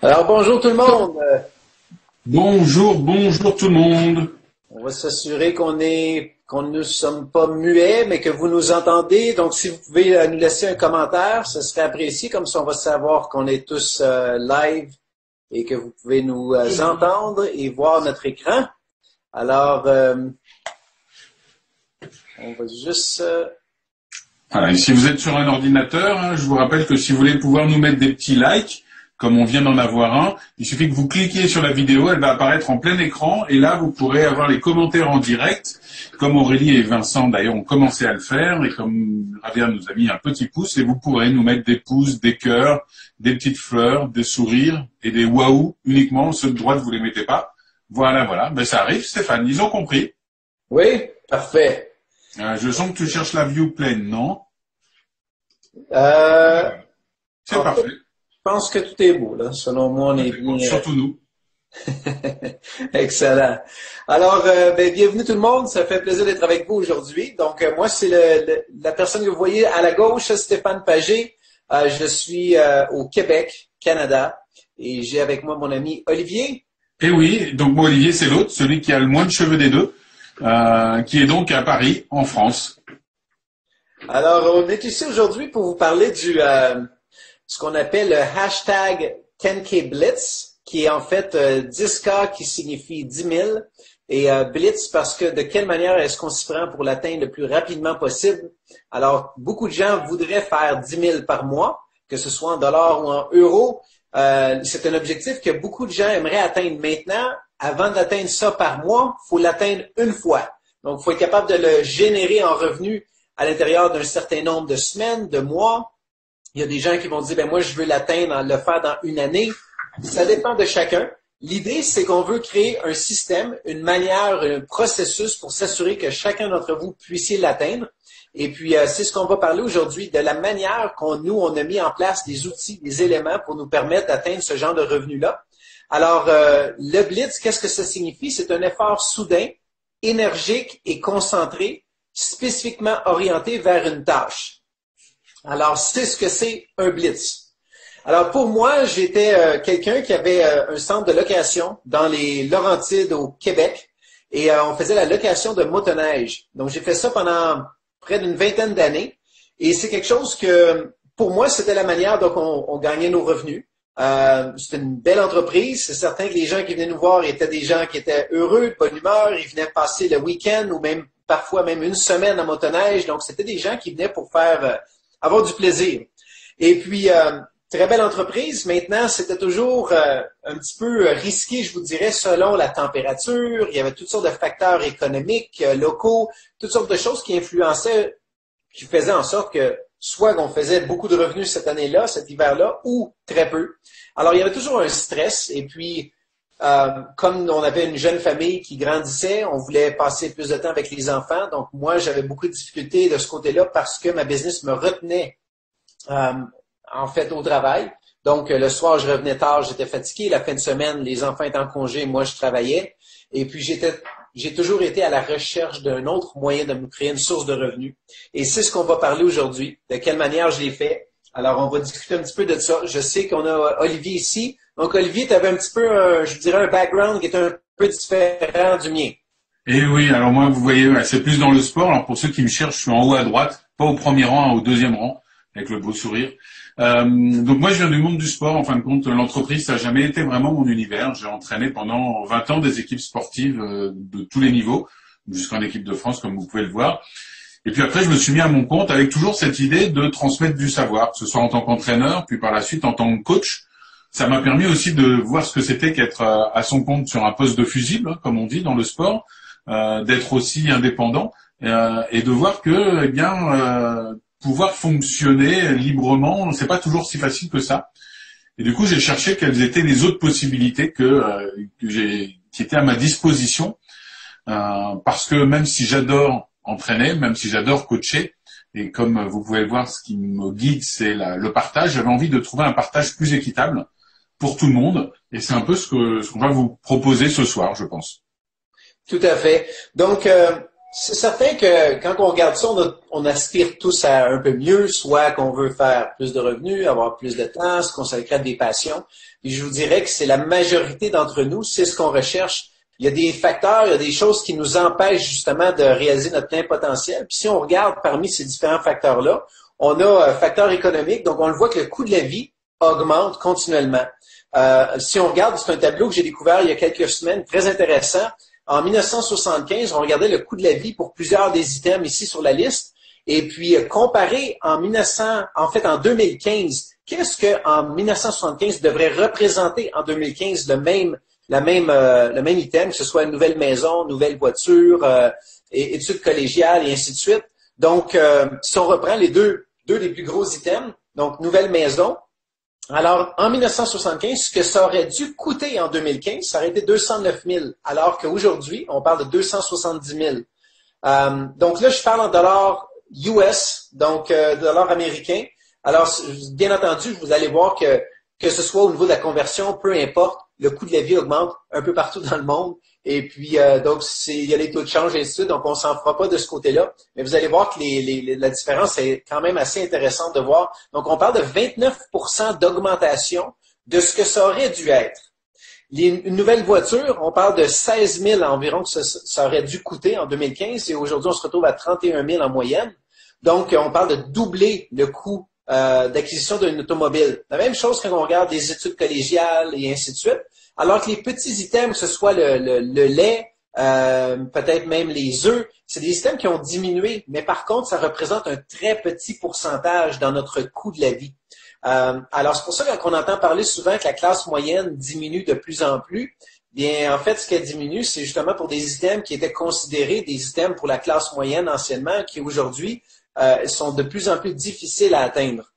Alors bonjour tout le monde. Bonjour, bonjour tout le monde. On va s'assurer qu'on ne sommes pas muets, mais que vous nous entendez. Donc si vous pouvez nous laisser un commentaire, ce serait apprécié. Comme ça, on va savoir qu'on est tous live et que vous pouvez nous entendre et voir notre écran. Alors, on va juste. Voilà, et si vous êtes sur un ordinateur, je vous rappelle que si vous voulez pouvoir nous mettre des petits likes, comme on vient d'en avoir un, il suffit que vous cliquiez sur la vidéo, elle va apparaître en plein écran, et là vous pourrez avoir les commentaires en direct, comme Aurélie et Vincent d'ailleurs ont commencé à le faire, et comme Javier nous a mis un petit pouce, et vous pourrez nous mettre des pouces, des cœurs, des petites fleurs, des sourires, et des waouh uniquement, ceux de droite vous les mettez pas. Voilà, voilà, ben ça arrive Stéphane, ils ont compris. Oui, parfait. Je sens que tu cherches la view pleine, non? C'est parfait. Je pense que tout est beau, là. Selon moi, on est bien. Surtout nous. Excellent. Alors, bienvenue tout le monde. Ça fait plaisir d'être avec vous aujourd'hui. Donc, moi, c'est la personne que vous voyez à la gauche, Stéphane Pagé. Je suis au Québec, Canada, et j'ai avec moi mon ami Olivier. Et oui, donc moi, Olivier, c'est l'autre, celui qui a le moins de cheveux des deux, qui est donc à Paris, en France. Alors, on est ici aujourd'hui pour vous parler du ce qu'on appelle le hashtag 10K Blitz, qui est en fait 10K qui signifie 10 000, et Blitz parce que de quelle manière est-ce qu'on s'y prend pour l'atteindre le plus rapidement possible. Alors, beaucoup de gens voudraient faire 10 000 par mois, que ce soit en dollars ou en euros. C'est un objectif que beaucoup de gens aimeraient atteindre maintenant. Avant d'atteindre ça par mois, il faut l'atteindre une fois. Donc, il faut être capable de le générer en revenus à l'intérieur d'un certain nombre de semaines, de mois. Il y a des gens qui vont dire, ben moi, je veux l'atteindre, le faire dans une année. Ça dépend de chacun. L'idée, c'est qu'on veut créer un système, une manière, un processus pour s'assurer que chacun d'entre vous puissiez l'atteindre. Et puis, c'est ce qu'on va parler aujourd'hui, de la manière on a mis en place des outils, des éléments pour nous permettre d'atteindre ce genre de revenus-là. Alors, le Blitz, qu'est-ce que ça signifie? C'est un effort soudain, énergique et concentré, spécifiquement orienté vers une tâche. Alors, c'est ce que c'est un blitz. Alors, pour moi, j'étais quelqu'un qui avait un centre de location dans les Laurentides au Québec et on faisait la location de motoneige. Donc, j'ai fait ça pendant près d'une vingtaine d'années et c'est quelque chose que, pour moi, c'était la manière dont on gagnait nos revenus. C'était une belle entreprise. C'est certain que les gens qui venaient nous voir étaient des gens qui étaient heureux, de bonne humeur. Ils venaient passer le week-end ou même parfois même une semaine en motoneige. Donc, c'était des gens qui venaient pour faire avoir du plaisir. Et puis, très belle entreprise. Maintenant, c'était toujours un petit peu risqué, je vous dirais, selon la température. Il y avait toutes sortes de facteurs économiques, locaux, toutes sortes de choses qui influençaient, qui faisaient en sorte que soit qu'on faisait beaucoup de revenus cette année-là, cet hiver-là, ou très peu. Alors, il y avait toujours un stress. Et puis, comme on avait une jeune famille qui grandissait, on voulait passer plus de temps avec les enfants. Donc, moi, j'avais beaucoup de difficultés de ce côté-là parce que ma business me retenait, en fait, au travail. Donc, le soir, je revenais tard, j'étais fatigué. La fin de semaine, les enfants étaient en congé, moi, je travaillais. Et puis, j'ai toujours été à la recherche d'un autre moyen de me créer une source de revenus. Et c'est ce qu'on va parler aujourd'hui. De quelle manière je l'ai fait. Alors, on va discuter un petit peu de ça. Je sais qu'on a Olivier ici. Donc, Olivier, tu avais un petit peu, je dirais, un background qui est un peu différent du mien. Et oui, alors moi, vous voyez, c'est plus dans le sport. Alors pour ceux qui me cherchent, je suis en haut à droite, pas au premier rang, au deuxième rang, avec le beau sourire. Donc moi, je viens du monde du sport. En fin de compte, l'entreprise, ça n'a jamais été vraiment mon univers. J'ai entraîné pendant 20 ans des équipes sportives de tous les niveaux, jusqu'en équipe de France, comme vous pouvez le voir. Et puis après, je me suis mis à mon compte avec toujours cette idée de transmettre du savoir, que ce soit en tant qu'entraîneur, puis par la suite en tant que coach. Ça m'a permis aussi de voir ce que c'était qu'être à son compte sur un poste de fusible, comme on dit dans le sport, d'être aussi indépendant et de voir que, eh bien, pouvoir fonctionner librement, c'est pas toujours si facile que ça. Et du coup, j'ai cherché quelles étaient les autres possibilités qui étaient à ma disposition, parce que même si j'adore entraîner, même si j'adore coacher, et comme vous pouvez le voir, ce qui me guide, c'est le partage. J'avais envie de trouver un partage plus équitable pour tout le monde, et c'est un peu ce qu'on va vous proposer ce soir, je pense. Tout à fait. Donc, C'est certain que quand on regarde ça, on aspire tous à un peu mieux, soit qu'on veut faire plus de revenus, avoir plus de temps, se consacrer à des passions. Et je vous dirais que c'est la majorité d'entre nous, c'est ce qu'on recherche. Il y a des facteurs, il y a des choses qui nous empêchent justement de réaliser notre plein potentiel. Puis si on regarde parmi ces différents facteurs-là, on a un facteur économique, donc on le voit que le coût de la vie augmente continuellement. Si on regarde, c'est un tableau que j'ai découvert il y a quelques semaines, très intéressant. En 1975, on regardait le coût de la vie pour plusieurs des items ici sur la liste. Et puis, comparé en 2015, qu'est-ce qu'en 1975 devrait représenter en 2015 le même item, que ce soit une nouvelle maison, nouvelle voiture, études collégiales et ainsi de suite. Donc, si on reprend les deux des plus gros items, donc nouvelle maison, alors, en 1975, ce que ça aurait dû coûter en 2015, ça aurait été 209 000, alors qu'aujourd'hui, on parle de 270 000. Donc là, je parle en dollars US, donc dollars américains. Alors, bien entendu, vous allez voir que ce soit au niveau de la conversion, peu importe, le coût de la vie augmente un peu partout dans le monde. Et puis, donc, il y a les taux de change et ainsi de suite, donc on s'en fera pas de ce côté-là. Mais vous allez voir que la différence est quand même assez intéressante de voir. Donc, on parle de 29% d'augmentation de ce que ça aurait dû être. Une nouvelle voiture, on parle de 16 000 environ que ça aurait dû coûter en 2015 et aujourd'hui, on se retrouve à 31 000 en moyenne. Donc, on parle de doubler le coût d'acquisition d'une automobile. La même chose quand on regarde les études collégiales et ainsi de suite. Alors que les petits items, que ce soit le lait, peut-être même les œufs, c'est des items qui ont diminué, mais par contre, ça représente un très petit pourcentage dans notre coût de la vie. Alors, c'est pour ça que quand on entend parler souvent que la classe moyenne diminue de plus en plus, bien, en fait, ce qu'elle diminue, c'est justement pour des items qui étaient considérés des items pour la classe moyenne anciennement, qui aujourd'hui sont de plus en plus difficiles à atteindre.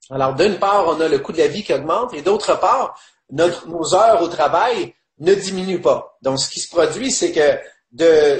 Alors, d'une part, on a le coût de la vie qui augmente, et d'autre part, nos heures au travail ne diminuent pas. Donc, ce qui se produit, c'est que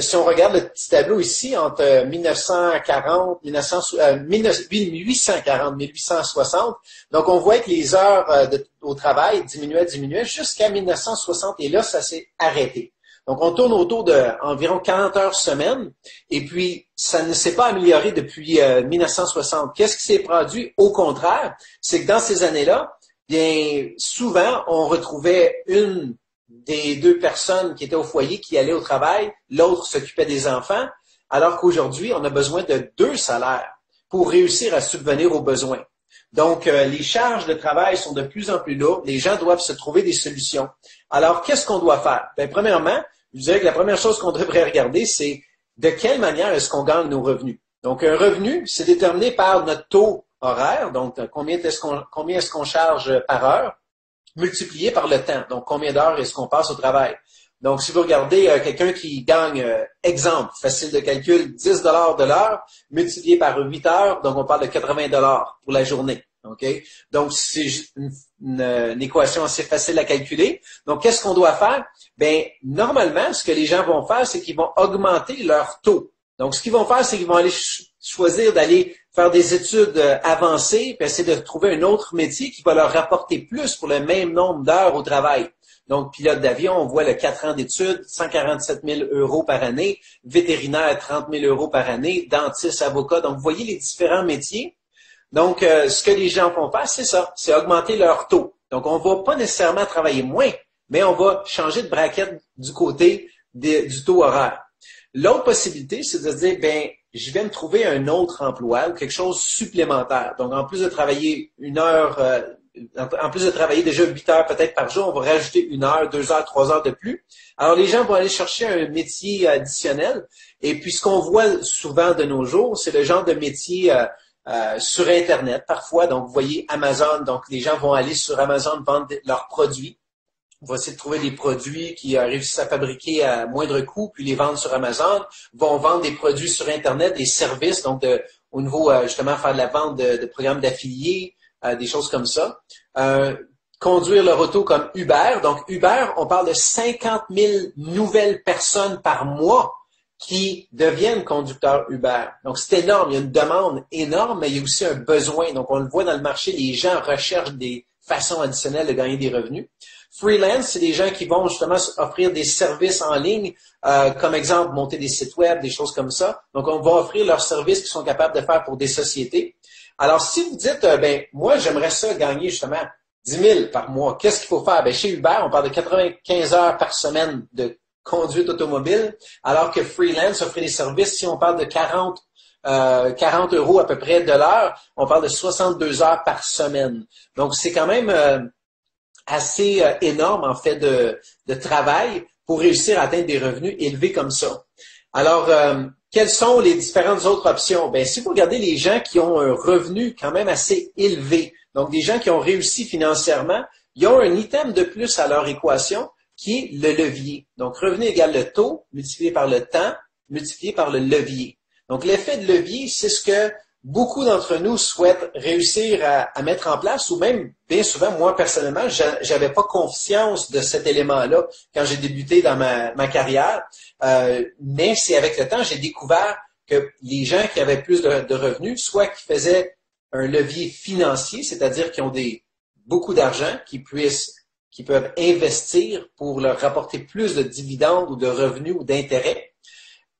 si on regarde le petit tableau ici, entre 1840-1860, donc on voit que les heures au travail diminuaient jusqu'à 1960, et là, ça s'est arrêté. Donc, on tourne autour d'environ 40 heures semaine, et puis ça ne s'est pas amélioré depuis 1960. Qu'est-ce qui s'est produit? Au contraire, c'est que dans ces années-là, bien souvent, on retrouvait une des deux personnes qui étaient au foyer qui allaient au travail, l'autre s'occupait des enfants, alors qu'aujourd'hui, on a besoin de 2 salaires pour réussir à subvenir aux besoins. Donc, les charges de travail sont de plus en plus lourdes. Les gens doivent se trouver des solutions. Alors, qu'est-ce qu'on doit faire? Bien, premièrement, je dirais que la première chose qu'on devrait regarder, c'est de quelle manière est-ce qu'on gagne nos revenus. Donc, un revenu, c'est déterminé par notre taux horaire, donc combien est-ce qu'on charge par heure, multiplié par le temps. Donc, combien d'heures est-ce qu'on passe au travail. Donc, si vous regardez quelqu'un qui gagne, exemple, facile de calcul, 10 de l'heure, multiplié par 8 heures, donc on parle de 80 pour la journée. OK? Donc, c'est une équation assez facile à calculer. Donc, qu'est-ce qu'on doit faire? Bien, normalement, ce que les gens vont faire, c'est qu'ils vont augmenter leur taux. Donc, ce qu'ils vont faire, c'est qu'ils vont aller choisir d'aller faire des études avancées, puis essayer de trouver un autre métier qui va leur rapporter plus pour le même nombre d'heures au travail. Donc, pilote d'avion, on voit le 4 ans d'études, 147 000 € par année, vétérinaire, 30 000 € par année, dentiste, avocat. Donc, vous voyez les différents métiers. Donc, ce que les gens vont faire, c'est ça, c'est augmenter leur taux. Donc, on va pas nécessairement travailler moins, mais on va changer de braquette du côté du taux horaire. L'autre possibilité, c'est de se dire, ben, je vais me trouver un autre emploi ou quelque chose supplémentaire. Donc, en plus de travailler en plus de travailler déjà 8 heures peut-être par jour, on va rajouter 1 heure, 2 heures, 3 heures de plus. Alors, les gens vont aller chercher un métier additionnel. Et puis, ce qu'on voit souvent de nos jours, c'est le genre de métier sur Internet parfois. Donc, vous voyez Amazon. Donc, les gens vont aller sur Amazon vendre leurs produits. On va essayer de trouver des produits qui réussissent à fabriquer à moindre coût, puis les vendre sur Amazon. Vont vendre des produits sur Internet, des services, donc au niveau justement faire de la vente de programmes d'affiliés, des choses comme ça. Conduire leur auto comme Uber. Donc Uber, on parle de 50 000 nouvelles personnes par mois qui deviennent conducteurs Uber. Donc c'est énorme, il y a une demande énorme, mais il y a aussi un besoin. Donc on le voit dans le marché, les gens recherchent des façon additionnelle de gagner des revenus. Freelance, c'est des gens qui vont justement offrir des services en ligne, comme exemple, monter des sites web, des choses comme ça. Donc, on va offrir leurs services qu'ils sont capables de faire pour des sociétés. Alors, si vous dites, moi, j'aimerais ça gagner justement 10 000 par mois, qu'est-ce qu'il faut faire? Chez Uber, on parle de 95 heures par semaine de conduite automobile, alors que freelance offre des services, si on parle de 40 € à peu près de l'heure, on parle de 62 heures par semaine. Donc, c'est quand même assez énorme, en fait, de travail pour réussir à atteindre des revenus élevés comme ça. Alors, quelles sont les différentes autres options? Si vous regardez les gens qui ont un revenu quand même assez élevé, donc des gens qui ont réussi financièrement, ils ont un item de plus à leur équation qui est le levier. Donc, revenu égale le taux multiplié par le temps multiplié par le levier. Donc, l'effet de levier, c'est ce que beaucoup d'entre nous souhaitent réussir à mettre en place, ou même, bien souvent, moi, personnellement, j'avais pas conscience de cet élément-là quand j'ai débuté dans ma carrière. Mais c'est avec le temps, j'ai découvert que les gens qui avaient plus de revenus, soit qui faisaient un levier financier, c'est-à-dire qui ont beaucoup d'argent, qui peuvent investir pour leur rapporter plus de dividendes ou de revenus ou d'intérêts,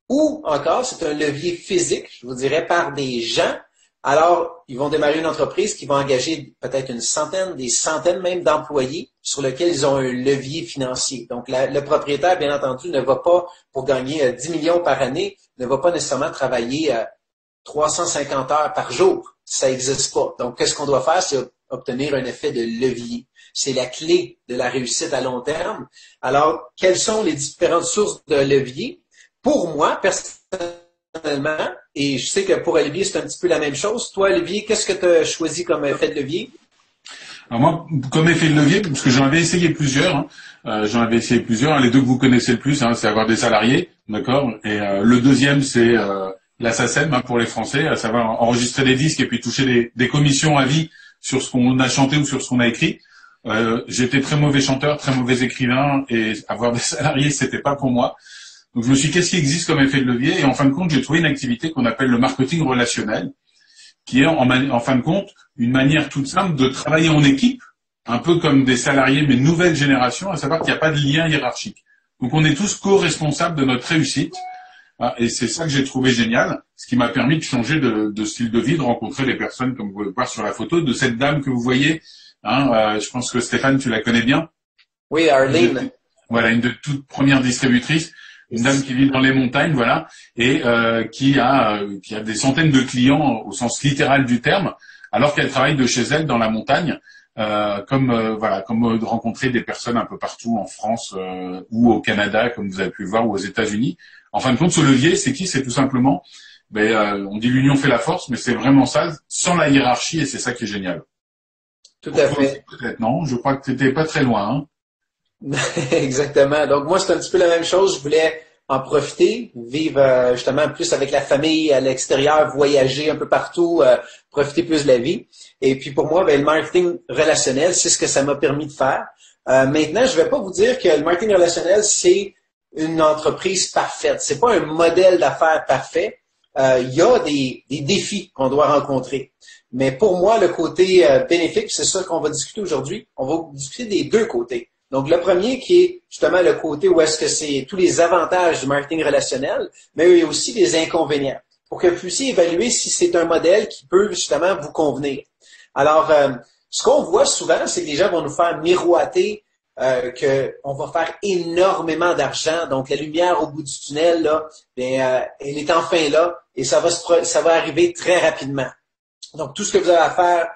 ou encore, c'est un levier physique, je vous dirais, par des gens. Alors, ils vont démarrer une entreprise qui va engager peut-être une centaine, des centaines même d'employés sur lesquels ils ont un levier financier. Donc, le propriétaire, bien entendu, ne va pas, pour gagner 10 millions par année, ne va pas nécessairement travailler 350 heures par jour. Ça n'existe pas. Donc, qu'est-ce qu'on doit faire? C'est obtenir un effet de levier. C'est la clé de la réussite à long terme. Alors, quelles sont les différentes sources de levier? Pour moi, personnellement, et je sais que pour Olivier, c'est un petit peu la même chose. Toi, Olivier, qu'est-ce que tu as choisi comme effet de levier? Alors moi, comme effet de levier, parce que j'en avais essayé plusieurs, les deux que vous connaissez le plus, c'est avoir des salariés, d'accord, et le deuxième, c'est la SACEM pour les Français, à savoir enregistrer des disques et puis toucher des commissions à vie sur ce qu'on a chanté ou sur ce qu'on a écrit. J'étais très mauvais chanteur, très mauvais écrivain, et avoir des salariés, c'était pas pour moi. Donc, je me suis dit, qu'est-ce qui existe comme effet de levier? Et en fin de compte, j'ai trouvé une activité qu'on appelle le marketing relationnel, qui est en fin de compte une manière toute simple de travailler en équipe, un peu comme des salariés, mais nouvelle génération, à savoir qu'il n'y a pas de lien hiérarchique. Donc, on est tous co-responsables de notre réussite. Et c'est ça que j'ai trouvé génial, ce qui m'a permis de changer de style de vie, de rencontrer des personnes, comme vous pouvez voir sur la photo, de cette dame que vous voyez. Je pense que Stéphane, tu la connais bien. Oui, Arlene. Voilà, une de toutes premières distributrices. Une dame qui vit dans les montagnes, voilà, et qui a des centaines de clients au sens littéral du terme, alors qu'elle travaille de chez elle dans la montagne, comme de rencontrer des personnes un peu partout en France ou au Canada, comme vous avez pu le voir, ou aux États-Unis. En fin de compte, ce levier, c'est qui? C'est tout simplement, on dit l'union fait la force, mais c'est vraiment ça, sans la hiérarchie, et c'est ça qui est génial. Tout à fait. Peut-être non, je crois que tu n'étais pas très loin, hein. Exactement. Donc, moi, c'est un petit peu la même chose. Je voulais en profiter, vivre justement plus avec la famille à l'extérieur, voyager un peu partout, profiter plus de la vie. Et puis, pour moi, le marketing relationnel, c'est ce que ça m'a permis de faire. Maintenant, je ne vais pas vous dire que le marketing relationnel, c'est une entreprise parfaite. C'est pas un modèle d'affaires parfait. Il y a des défis qu'on doit rencontrer. Mais pour moi, le côté bénéfique, c'est ça qu'on va discuter aujourd'hui. On va discuter des deux côtés. Donc, le premier qui est justement le côté où est-ce que c'est tous les avantages du marketing relationnel, mais il y a aussi des inconvénients pour que vous puissiez évaluer si c'est un modèle qui peut justement vous convenir. Alors, ce qu'on voit souvent, c'est que les gens vont nous faire miroiter qu'on va faire énormément d'argent. Donc, la lumière au bout du tunnel, là, elle est enfin là et ça va arriver très rapidement. Donc, tout ce que vous avez à faire,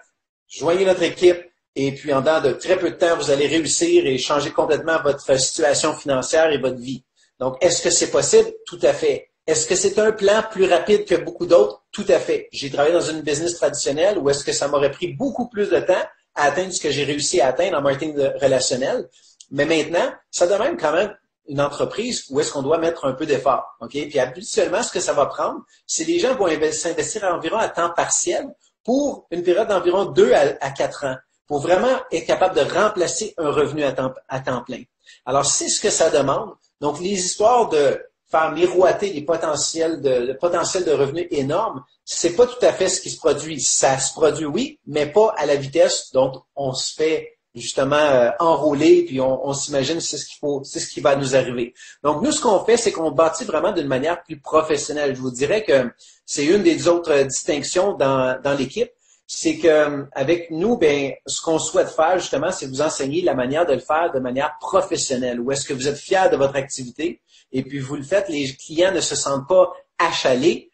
joignez notre équipe. Et puis, en dedans de très peu de temps, vous allez réussir et changer complètement votre situation financière et votre vie. Donc, est-ce que c'est possible? Tout à fait. Est-ce que c'est un plan plus rapide que beaucoup d'autres? Tout à fait. J'ai travaillé dans une business traditionnelle où est-ce que ça m'aurait pris beaucoup plus de temps à atteindre ce que j'ai réussi à atteindre en marketing relationnel. Mais maintenant, ça demande quand même une entreprise où est-ce qu'on doit mettre un peu d'effort. OK? Puis habituellement, ce que ça va prendre, c'est les gens vont s'investir environ à temps partiel pour une période d'environ 2 à 4 ans. Pour vraiment être capable de remplacer un revenu à temps plein. Alors, c'est ce que ça demande. Donc, les histoires de faire miroiter le potentiel de revenus énorme, c'est pas tout à fait ce qui se produit. Ça se produit, oui, mais pas à la vitesse dont on se fait justement enrôler, puis on s'imagine c'est ce qui va nous arriver. Donc nous, ce qu'on fait, c'est qu'on bâtit vraiment d'une manière plus professionnelle. Je vous dirais que c'est une des autres distinctions dans l'équipe, c'est que avec nous, ben, ce qu'on souhaite faire justement, c'est vous enseigner la manière de le faire de manière professionnelle. Où est-ce que vous êtes fier de votre activité et puis vous le faites, les clients ne se sentent pas achalés.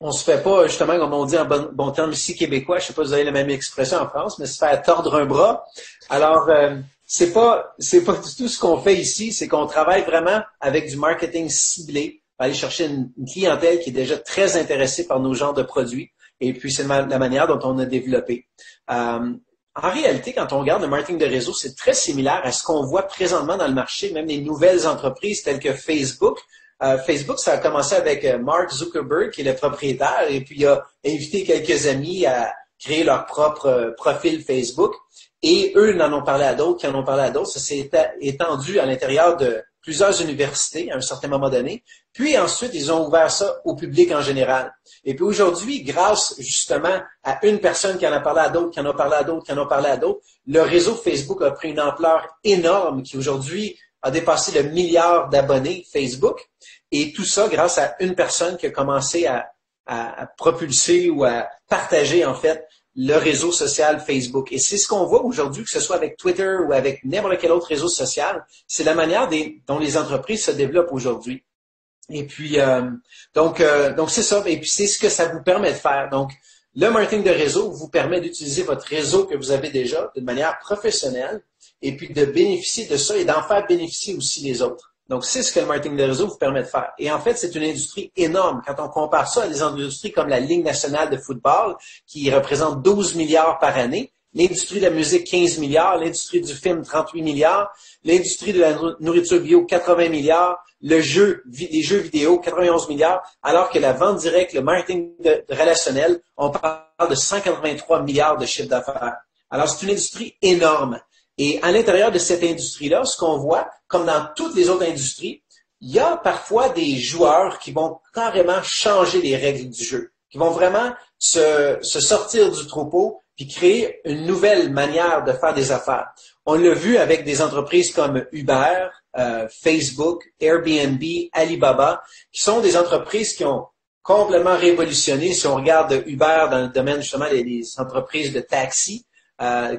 On se fait pas, justement, comme on dit en bon terme ici québécois, je sais pas si vous avez la même expression en France, mais se faire tordre un bras. Alors, c'est pas du tout ce qu'on fait ici, c'est qu'on travaille vraiment avec du marketing ciblé, aller chercher une clientèle qui est déjà très intéressée par nos genres de produits. Et puis, c'est la manière dont on a développé. En réalité, quand on regarde le marketing de réseau, c'est très similaire à ce qu'on voit présentement dans le marché, même les nouvelles entreprises telles que Facebook. Facebook, ça a commencé avec Mark Zuckerberg, qui est le propriétaire, et puis il a invité quelques amis à créer leur propre profil Facebook. Et eux en ont parlé à d'autres, qui en ont parlé à d'autres. Ça s'est étendu à l'intérieur de plusieurs universités à un certain moment donné. Puis ensuite, ils ont ouvert ça au public en général. Et puis aujourd'hui, grâce justement à une personne qui en a parlé à d'autres, qui en a parlé à d'autres, qui en a parlé à d'autres, le réseau Facebook a pris une ampleur énorme qui aujourd'hui a dépassé le milliard d'abonnés Facebook. Et tout ça grâce à une personne qui a commencé à propulser ou à partager en fait le réseau social Facebook. Et c'est ce qu'on voit aujourd'hui, que ce soit avec Twitter ou avec n'importe quel autre réseau social, c'est la manière dont les entreprises se développent aujourd'hui. Et puis, donc c'est ça. Et puis, c'est ce que ça vous permet de faire. Donc, le marketing de réseau vous permet d'utiliser votre réseau que vous avez déjà de manière professionnelle et puis de bénéficier de ça et d'en faire bénéficier aussi les autres. Donc, c'est ce que le marketing de réseau vous permet de faire. Et en fait, c'est une industrie énorme. Quand on compare ça à des industries comme la Ligue nationale de football, qui représente 12 milliards par année, l'industrie de la musique, 15 milliards, l'industrie du film, 38 milliards, l'industrie de la nourriture bio, 80 milliards, les jeux vidéo, 91 milliards, alors que la vente directe, le marketing relationnel, on parle de 183 milliards de chiffre d'affaires. Alors, c'est une industrie énorme. Et à l'intérieur de cette industrie-là, ce qu'on voit, comme dans toutes les autres industries, il y a parfois des joueurs qui vont carrément changer les règles du jeu, qui vont vraiment se sortir du troupeau puis créer une nouvelle manière de faire des affaires. On l'a vu avec des entreprises comme Uber, Facebook, Airbnb, Alibaba, qui sont des entreprises qui ont complètement révolutionné. Si on regarde Uber dans le domaine justement des entreprises de taxi,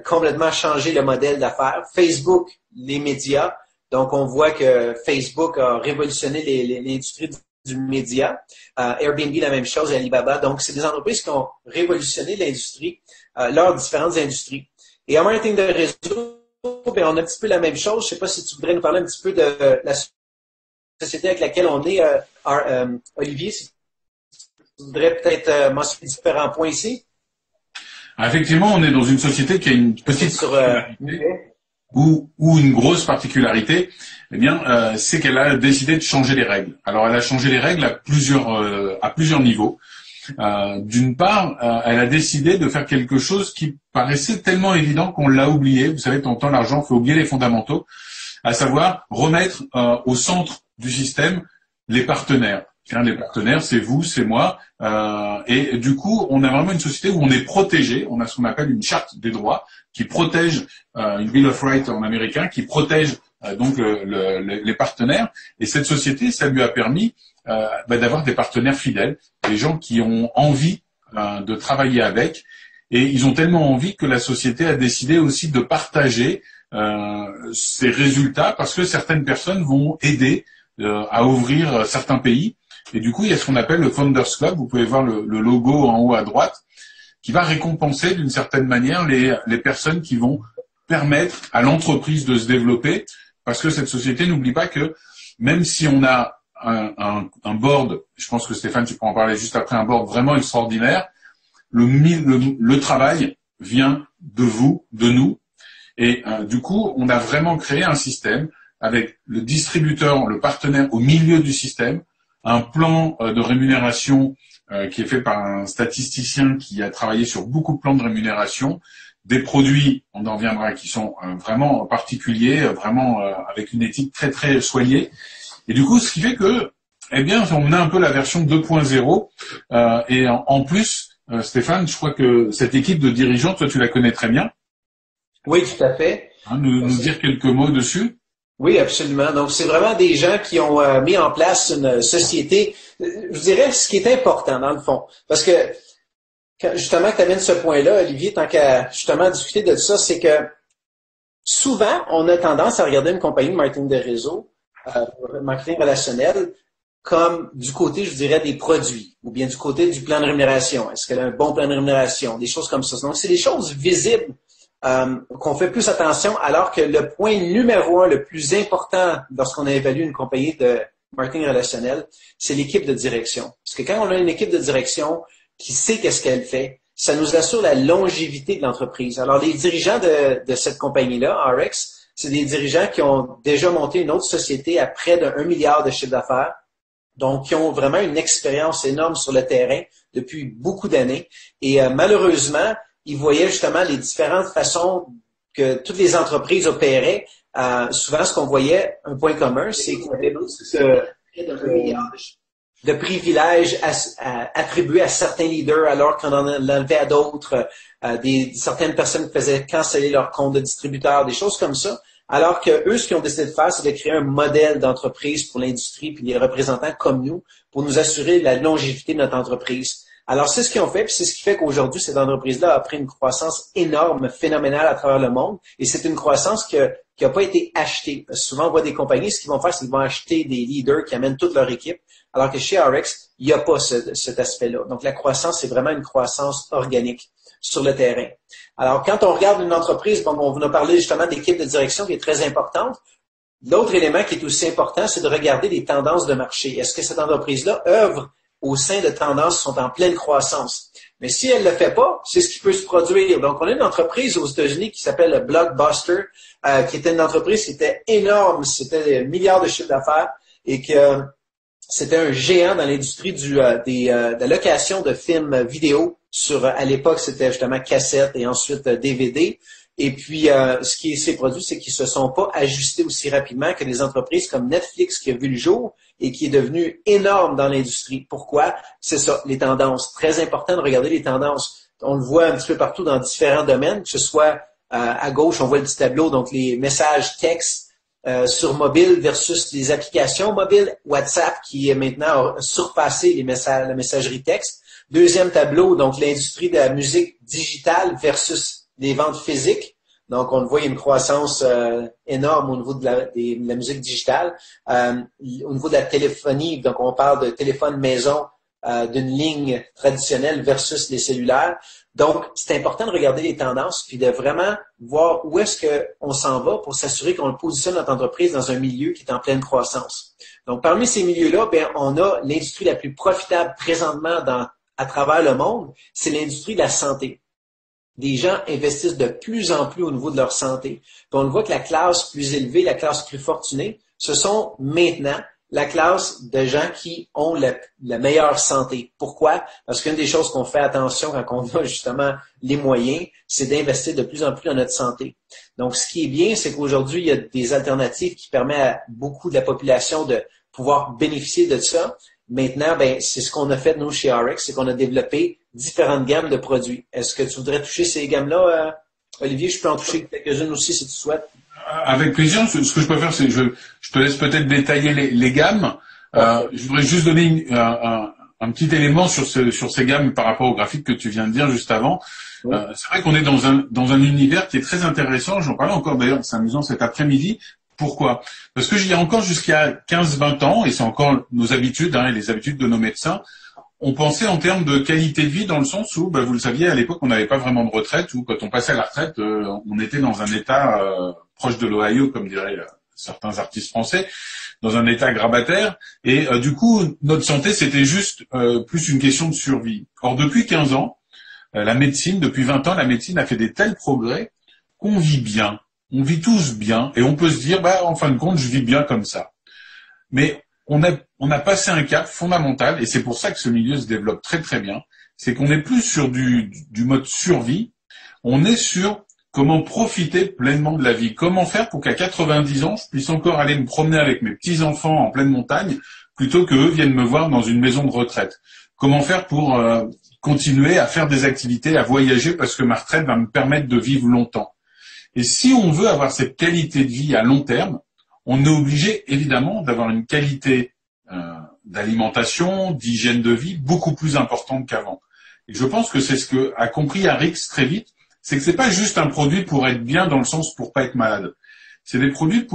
complètement changé le modèle d'affaires. Facebook, les médias. Donc, on voit que Facebook a révolutionné l'industrie du média. Airbnb, la même chose, et Alibaba. Donc, c'est des entreprises qui ont révolutionné l'industrie, leurs différentes industries. Et en marketing de réseau, ben, on a un petit peu la même chose. Je ne sais pas si tu voudrais nous parler un petit peu de la société avec laquelle on est, Olivier, si tu voudrais peut-être mentionner différents points ici. Effectivement, on est dans une société qui a une petite particularité, ou une grosse particularité, eh bien, c'est qu'elle a décidé de changer les règles. Alors, elle a changé les règles à plusieurs niveaux. D'une part, elle a décidé de faire quelque chose qui paraissait tellement évident qu'on l'a oublié. Vous savez, de temps en temps, l'argent fait oublier les fondamentaux, à savoir remettre au centre du système les partenaires. Les partenaires, c'est vous, c'est moi. Et du coup, on a vraiment une société où on est protégé. On a ce qu'on appelle une charte des droits qui protège, une Bill of Rights en américain, qui protège donc les partenaires. Et cette société, ça lui a permis d'avoir des partenaires fidèles, des gens qui ont envie de travailler avec. Et ils ont tellement envie que la société a décidé aussi de partager ces résultats parce que certaines personnes vont aider à ouvrir certains pays. Et du coup, il y a ce qu'on appelle le Founders Club. Vous pouvez voir le logo en haut à droite, qui va récompenser d'une certaine manière les personnes qui vont permettre à l'entreprise de se développer. Parce que cette société, n'oublie pas que même si on a un board, je pense que Stéphane, tu peux en parler juste après, un board vraiment extraordinaire, le travail vient de vous, de nous. Et du coup, on a vraiment créé un système avec le distributeur, le partenaire au milieu du système, un plan de rémunération qui est fait par un statisticien qui a travaillé sur beaucoup de plans de rémunération, des produits, on en reviendra, qui sont vraiment particuliers, vraiment avec une éthique très très soignée. Et du coup, ce qui fait que, eh bien, on a un peu la version 2.0. Et en plus, Stéphane, je crois que cette équipe de dirigeants, toi, tu la connais très bien. Oui, tout à fait. Hein, nous dire quelques mots dessus. Oui, absolument. Donc, c'est vraiment des gens qui ont mis en place une société. Je dirais ce qui est important dans le fond, parce que justement, que tu amènes ce point-là, Olivier, tant qu'à justement discuter de ça, c'est que souvent, on a tendance à regarder une compagnie de marketing de réseau, marketing relationnel, comme du côté, je dirais, des produits, ou bien du côté du plan de rémunération. Est-ce qu'elle a un bon plan de rémunération? Des choses comme ça. Donc, c'est des choses visibles qu'on fait plus attention, alors que le point numéro un, le plus important lorsqu'on évalue une compagnie de marketing relationnel, c'est l'équipe de direction. Parce que quand on a une équipe de direction qui sait qu'est-ce qu'elle fait, ça nous assure la longévité de l'entreprise. Alors, les dirigeants de cette compagnie-là, RX, c'est des dirigeants qui ont déjà monté une autre société à près d'1 milliard de chiffre d'affaires, donc qui ont vraiment une expérience énorme sur le terrain depuis beaucoup d'années. Et malheureusement, ils voyaient justement les différentes façons que toutes les entreprises opéraient. Souvent, ce qu'on voyait, un point commun, c'est qu'il y avait près d'1 milliard de privilèges attribués à certains leaders alors qu'on en enlevait à d'autres, certaines personnes qui faisaient canceller leur compte de distributeur, des choses comme ça. Alors que eux, ce qu'ils ont décidé de faire, c'est de créer un modèle d'entreprise pour l'industrie puis les représentants comme nous pour nous assurer la longévité de notre entreprise. Alors, c'est ce qu'ils ont fait, puis c'est ce qui fait qu'aujourd'hui, cette entreprise-là a pris une croissance énorme, phénoménale à travers le monde, et c'est une croissance qui n'a pas été achetée. Parce que souvent, on voit des compagnies, ce qu'ils vont faire, c'est qu'ils vont acheter des leaders qui amènent toute leur équipe, alors que chez RX, il n'y a pas cet aspect-là. Donc, la croissance, c'est vraiment une croissance organique sur le terrain. Alors, quand on regarde une entreprise, bon, on vous a parlé justement d'équipe de direction qui est très importante. L'autre élément qui est aussi important, c'est de regarder les tendances de marché. Est-ce que cette entreprise-là œuvre au sein de tendances qui sont en pleine croissance? Mais si elle ne le fait pas, c'est ce qui peut se produire. Donc, on a une entreprise aux États-Unis qui s'appelle Blockbuster, qui était une entreprise qui était énorme, c'était des milliards de chiffre d'affaires et que c'était un géant dans l'industrie de la location de films vidéo à l'époque, c'était justement cassette et ensuite DVD. Et puis, ce qui s'est produit, c'est qu'ils se sont pas ajustés aussi rapidement que des entreprises comme Netflix qui a vu le jour et qui est devenu énorme dans l'industrie. Pourquoi? C'est ça, les tendances. Très important de regarder les tendances. On le voit un petit peu partout dans différents domaines, que ce soit à gauche, on voit le petit tableau, donc les messages textes sur mobile versus les applications mobiles, WhatsApp qui est maintenant a surpassé la messagerie texte. Deuxième tableau, donc l'industrie de la musique digitale versus les ventes physiques. Donc, on le voit, il y a une croissance énorme au niveau de la musique digitale. Au niveau de la téléphonie, donc on parle de téléphone maison, d'une ligne traditionnelle versus les cellulaires. Donc, c'est important de regarder les tendances puis de vraiment voir où est-ce qu'on s'en va pour s'assurer qu'on positionne notre entreprise dans un milieu qui est en pleine croissance. Donc, parmi ces milieux-là, bien, on a l'industrie la plus profitable présentement à travers le monde, c'est l'industrie de la santé. Des gens investissent de plus en plus au niveau de leur santé. Puis on voit que la classe plus élevée, la classe plus fortunée, ce sont maintenant la classe de gens qui ont la meilleure santé. Pourquoi? Parce qu'une des choses qu'on fait attention quand on a justement les moyens, c'est d'investir de plus en plus dans notre santé. Donc, ce qui est bien, c'est qu'aujourd'hui, il y a des alternatives qui permettent à beaucoup de la population de pouvoir bénéficier de ça. Maintenant, ben, c'est ce qu'on a fait, nous, chez RX, c'est qu'on a développé différentes gammes de produits. Est-ce que tu voudrais toucher ces gammes-là, Olivier? Je peux en toucher quelques-unes aussi, si tu souhaites. Avec plaisir. Ce que je peux faire, c'est je te laisse peut-être détailler les gammes. Je voudrais juste donner un petit élément sur ces gammes par rapport au graphique que tu viens de dire juste avant. Oui. C'est vrai qu'on est dans un univers qui est très intéressant. J'en parlais encore d'ailleurs, c'est amusant cet après-midi. Pourquoi? Parce que j'y ai encore jusqu'à 15-20 ans, et c'est encore nos habitudes, et les habitudes de nos médecins, on pensait en termes de qualité de vie dans le sens où, vous le saviez, à l'époque, on n'avait pas vraiment de retraite, ou quand on passait à la retraite, on était dans un état proche de l'Ohio, comme diraient certains artistes français, dans un état grabataire, et du coup, notre santé, c'était juste plus une question de survie. Or, depuis 15 ans, depuis 20 ans, la médecine a fait des tels progrès qu'on vit bien. On vit tous bien et on peut se dire, en fin de compte, je vis bien comme ça. Mais on a passé un cap fondamental et c'est pour ça que ce milieu se développe très très bien. C'est qu'on n'est plus sur du mode survie, on est sur comment profiter pleinement de la vie, comment faire pour qu'à 90 ans, je puisse encore aller me promener avec mes petits-enfants en pleine montagne, plutôt qu'eux viennent me voir dans une maison de retraite. Comment faire pour continuer à faire des activités, à voyager, parce que ma retraite va me permettre de vivre longtemps. Et si on veut avoir cette qualité de vie à long terme, on est obligé évidemment d'avoir une qualité d'alimentation, d'hygiène de vie beaucoup plus importante qu'avant. Et je pense que c'est ce que a compris Arix très vite, c'est que c'est pas juste un produit pour être bien dans le sens pour pas être malade. C'est des produits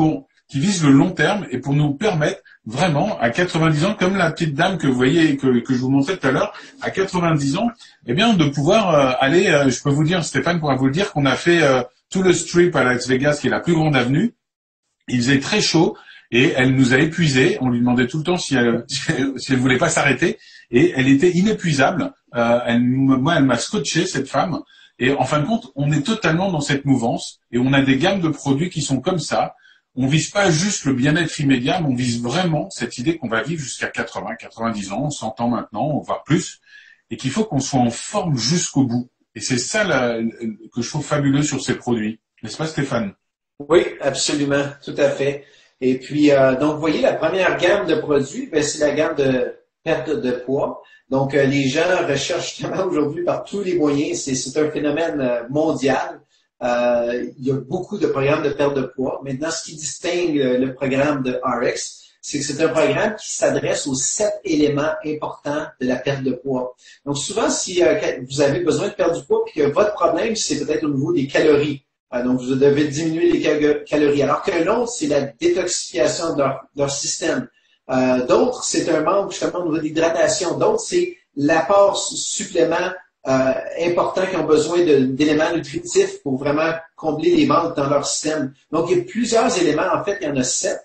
qui visent le long terme et pour nous permettre vraiment, à 90 ans, comme la petite dame que vous voyez, que je vous montrais tout à l'heure, à 90 ans, eh bien, de pouvoir aller, je peux vous dire, Stéphane pourra vous le dire, qu'on a fait tout le strip à Las Vegas, qui est la plus grande avenue. Il faisait très chaud et elle nous a épuisés. On lui demandait tout le temps si elle voulait pas s'arrêter et elle était inépuisable. Elle m'a scotché, cette femme. Et en fin de compte, on est totalement dans cette mouvance et on a des gammes de produits qui sont comme ça. On vise pas juste le bien-être immédiat, mais on vise vraiment cette idée qu'on va vivre jusqu'à 80, 90 ans, 100 ans maintenant, voire plus, et qu'il faut qu'on soit en forme jusqu'au bout. Et c'est ça que je trouve fabuleux sur ces produits. N'est-ce pas, Stéphane? Oui, absolument, tout à fait. Et puis, donc, vous voyez, la première gamme de produits, ben, c'est la gamme de perte de poids. Donc, les gens recherchent justement aujourd'hui par tous les moyens. C'est un phénomène mondial. Il y a beaucoup de programmes de perte de poids. Maintenant, ce qui distingue le programme de RX, c'est que c'est un programme qui s'adresse aux 7 éléments importants de la perte de poids. Donc, souvent, si vous avez besoin de perdre du poids et que votre problème, c'est peut-être au niveau des calories. Donc, vous devez diminuer les calories. Alors que l'autre, c'est la détoxification de leur système. D'autres, c'est un manque justement au niveau de l'hydratation. D'autres, c'est l'apport supplément important qui ont besoin d'éléments nutritifs pour vraiment combler les manques dans leur système. Donc, il y a plusieurs éléments. En fait, il y en a 7.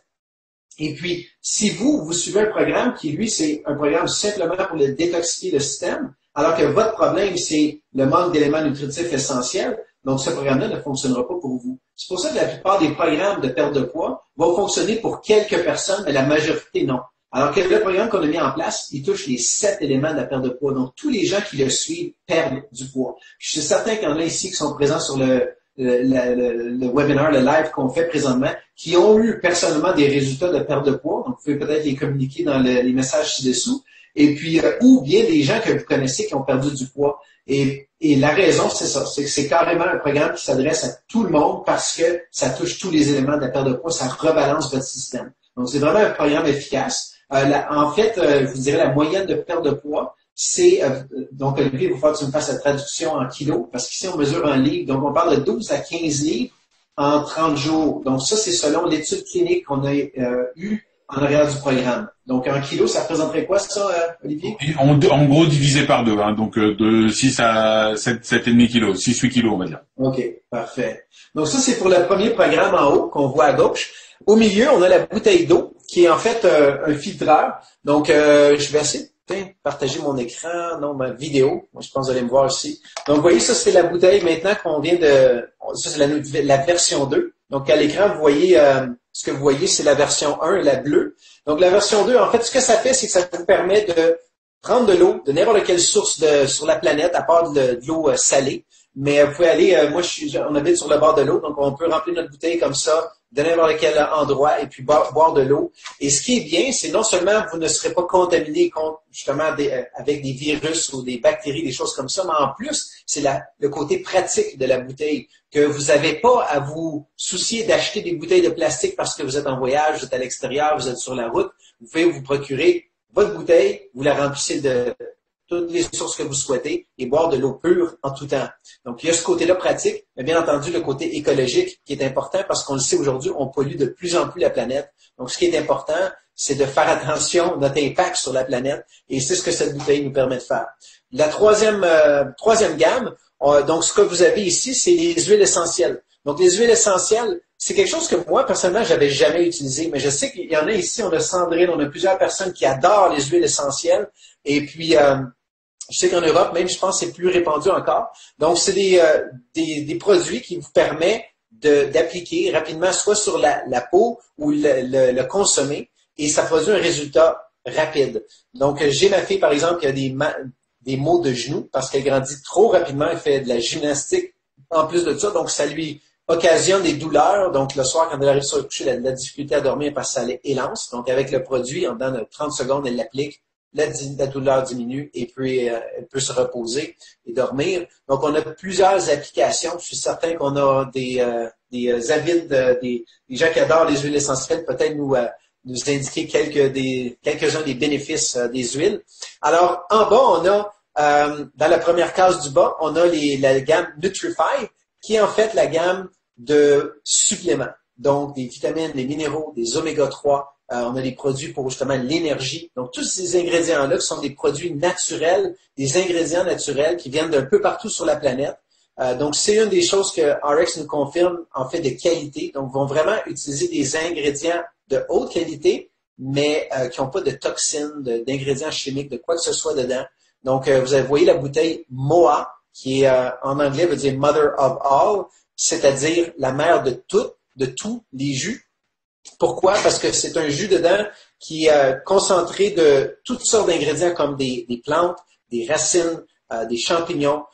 Et puis, si vous suivez un programme qui, lui, c'est un programme simplement pour le détoxifier le système, alors que votre problème, c'est le manque d'éléments nutritifs essentiels, donc ce programme-là ne fonctionnera pas pour vous. C'est pour ça que la plupart des programmes de perte de poids vont fonctionner pour quelques personnes, mais la majorité non. Alors que le programme qu'on a mis en place, il touche les 7 éléments de la perte de poids. Donc, tous les gens qui le suivent perdent du poids. Je suis certain qu'il y en a ici qui sont présents sur le webinaire, le live qu'on fait présentement, qui ont eu personnellement des résultats de perte de poids. Donc, vous pouvez peut-être les communiquer dans les messages ci-dessous. Et puis, ou bien des gens que vous connaissez qui ont perdu du poids. Et la raison, c'est ça. C'est carrément un programme qui s'adresse à tout le monde parce que ça touche tous les éléments de la perte de poids. Ça rebalance votre système. Donc, c'est vraiment un programme efficace. En fait, je vous dirais la moyenne de perte de poids, c'est, donc Olivier, il va falloir que tu me fasses la traduction en kilos, parce qu'ici, on mesure en livres. Donc, on parle de 12 à 15 livres en 30 jours. Donc, ça, c'est selon l'étude clinique qu'on a eue en arrière du programme. Donc, en kilos, ça représenterait quoi, ça, Olivier? En gros, divisé par 2, hein, donc de 6 à 7,5 kilos, 6-8 kilos, on va dire. OK, parfait. Donc, ça, c'est pour le premier programme en haut qu'on voit à gauche. Au milieu, on a la bouteille d'eau, qui est en fait un filtreur. Donc, je vais essayer de partager mon écran, non, ma vidéo. Moi, je pense que vous allez me voir ici. Donc, vous voyez, ça, c'est la bouteille maintenant qu'on vient de... Ça, c'est la version 2. Donc, à l'écran, vous voyez... ce que vous voyez, c'est la version 1, la bleue. Donc, la version 2, en fait, ce que ça fait, c'est que ça vous permet de prendre de l'eau de n'importe quelle source sur la planète, à part de l'eau salée. Mais vous pouvez aller, on habite sur le bord de l'eau, donc on peut remplir notre bouteille comme ça, de n'importe quel endroit, et puis boire de l'eau. Et ce qui est bien, c'est non seulement vous ne serez pas contaminé justement avec des virus ou des bactéries, des choses comme ça, mais en plus, c'est le côté pratique de la bouteille, que vous n'avez pas à vous soucier d'acheter des bouteilles de plastique parce que vous êtes en voyage, vous êtes à l'extérieur, vous êtes sur la route. Vous pouvez vous procurer votre bouteille, vous la remplissez de toutes les sources que vous souhaitez et boire de l'eau pure en tout temps. Donc, il y a ce côté-là pratique, mais bien entendu, le côté écologique qui est important parce qu'on le sait aujourd'hui, on pollue de plus en plus la planète. Donc, ce qui est important, c'est de faire attention à notre impact sur la planète et c'est ce que cette bouteille nous permet de faire. La troisième gamme, donc ce que vous avez ici, c'est les huiles essentielles. Donc, les huiles essentielles, c'est quelque chose que moi, personnellement, j'avais jamais utilisé, mais je sais qu'il y en a ici, on a Sandrine, on a plusieurs personnes qui adorent les huiles essentielles et puis... je sais qu'en Europe, même, je pense que c'est plus répandu encore. Donc, c'est des produits qui vous permettent d'appliquer rapidement, soit sur la peau ou le consommer, et ça produit un résultat rapide. Donc, j'ai ma fille, par exemple, qui a des maux de genoux parce qu'elle grandit trop rapidement, elle fait de la gymnastique En plus de ça, donc ça lui occasionne des douleurs. Donc le soir, quand elle arrive sur le coucher, elle a de la difficulté à dormir parce que ça l'élance. Donc avec le produit, en dedans de 30 secondes, elle l'applique. La douleur diminue et puis elle peut se reposer et dormir. Donc, on a plusieurs applications. Je suis certain qu'on a des avides, des gens qui adorent les huiles essentielles, peut-être nous indiquer quelques-uns des bénéfices des huiles. Alors, en bas, on a, dans la première case du bas, on a la gamme Nutrify, qui est en fait la gamme de suppléments. Donc, des vitamines, des minéraux, des oméga 3. On a des produits pour justement l'énergie. Donc, tous ces ingrédients-là qui sont des produits naturels, des ingrédients naturels qui viennent d'un peu partout sur la planète. Donc, c'est une des choses que RX nous confirme en fait de qualité. Donc, vont vraiment utiliser des ingrédients de haute qualité, mais qui n'ont pas de toxines, d'ingrédients chimiques, de quoi que ce soit dedans. Donc, vous voyez la bouteille MOA, qui est en anglais veut dire Mother of All, c'est-à-dire la mère de tous les jus. Pourquoi? Parce que c'est un jus dedans qui est concentré de toutes sortes d'ingrédients comme des plantes, des racines, des champignons,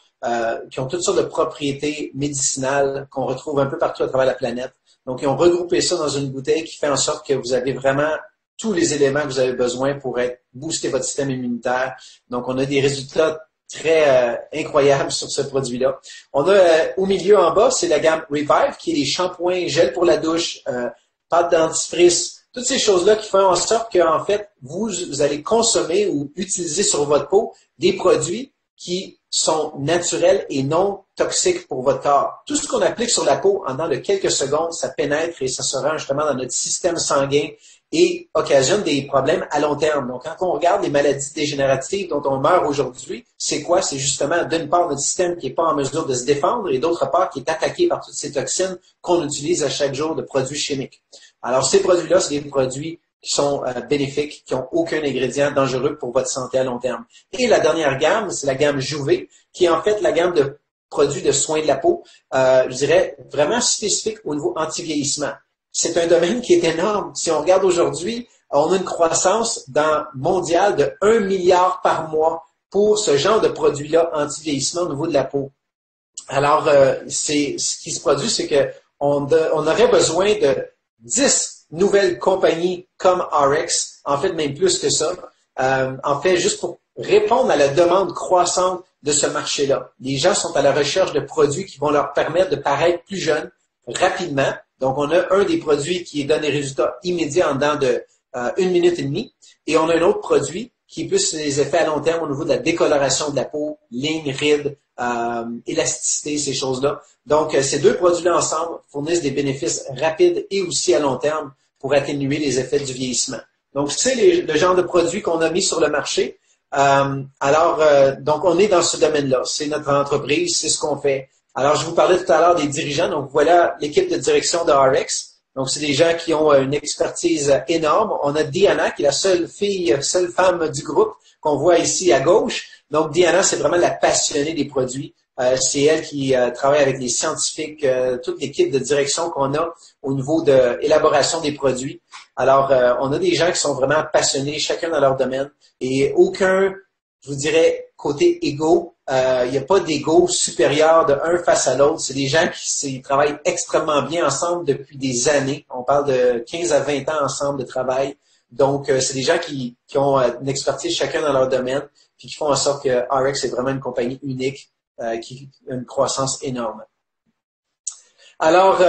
qui ont toutes sortes de propriétés médicinales qu'on retrouve un peu partout à travers la planète. Donc, ils ont regroupé ça dans une bouteille qui fait en sorte que vous avez vraiment tous les éléments que vous avez besoin pour booster votre système immunitaire. Donc, on a des résultats très incroyables sur ce produit-là. On a au milieu en bas, c'est la gamme Revive, qui est les shampoings, gel pour la douche, pâte dentifrice, toutes ces choses-là qui font en sorte que, en fait, vous allez consommer ou utiliser sur votre peau des produits qui sont naturels et non toxiques pour votre corps. Tout ce qu'on applique sur la peau, en dans de quelques secondes, ça pénètre et ça se rend justement dans notre système sanguin et occasionne des problèmes à long terme. Donc, quand on regarde les maladies dégénératives dont on meurt aujourd'hui, c'est quoi? C'est justement, d'une part, notre système qui n'est pas en mesure de se défendre et d'autre part, qui est attaqué par toutes ces toxines qu'on utilise à chaque jour de produits chimiques. Alors, ces produits-là, c'est des produits qui sont bénéfiques, qui n'ont aucun ingrédient dangereux pour votre santé à long terme. Et la dernière gamme, c'est la gamme Jouvet, qui est en fait la gamme de produits de soins de la peau, je dirais vraiment spécifique au niveau anti-vieillissement. C'est un domaine qui est énorme. Si on regarde aujourd'hui, on a une croissance mondiale de 1 milliard par mois pour ce genre de produits-là anti-vieillissement au niveau de la peau. Alors, ce qui se produit, c'est que on aurait besoin de 10 nouvelles compagnies comme RX, en fait même plus que ça, en fait juste pour répondre à la demande croissante de ce marché-là. Les gens sont à la recherche de produits qui vont leur permettre de paraître plus jeunes rapidement. Donc, on a un des produits qui donne des résultats immédiats en dedans de 1 minute et demie. Et on a un autre produit qui est plus les effets à long terme au niveau de la décoloration de la peau, lignes, rides, élasticité, ces choses-là. Donc, ces deux produits-là ensemble fournissent des bénéfices rapides et aussi à long terme pour atténuer les effets du vieillissement. Donc, c'est le genre de produit qu'on a mis sur le marché. Donc, on est dans ce domaine-là. C'est notre entreprise, c'est ce qu'on fait. Alors, je vous parlais tout à l'heure des dirigeants. Donc, voilà l'équipe de direction de RX. Donc, c'est des gens qui ont une expertise énorme. On a Diana, qui est la seule femme du groupe qu'on voit ici à gauche. Donc, Diana, c'est vraiment la passionnée des produits. C'est elle qui travaille avec les scientifiques, toute l'équipe de direction qu'on a au niveau de l'élaboration des produits. Alors, on a des gens qui sont vraiment passionnés, chacun dans leur domaine, et aucun, je vous dirais, côté égo. Il n'y a pas d'ego supérieur de un face à l'autre. C'est des gens qui travaillent extrêmement bien ensemble depuis des années. On parle de 15 à 20 ans ensemble de travail. Donc, c'est des gens qui ont une expertise chacun dans leur domaine, puis qui font en sorte que RX est vraiment une compagnie unique, qui a une croissance énorme. Alors,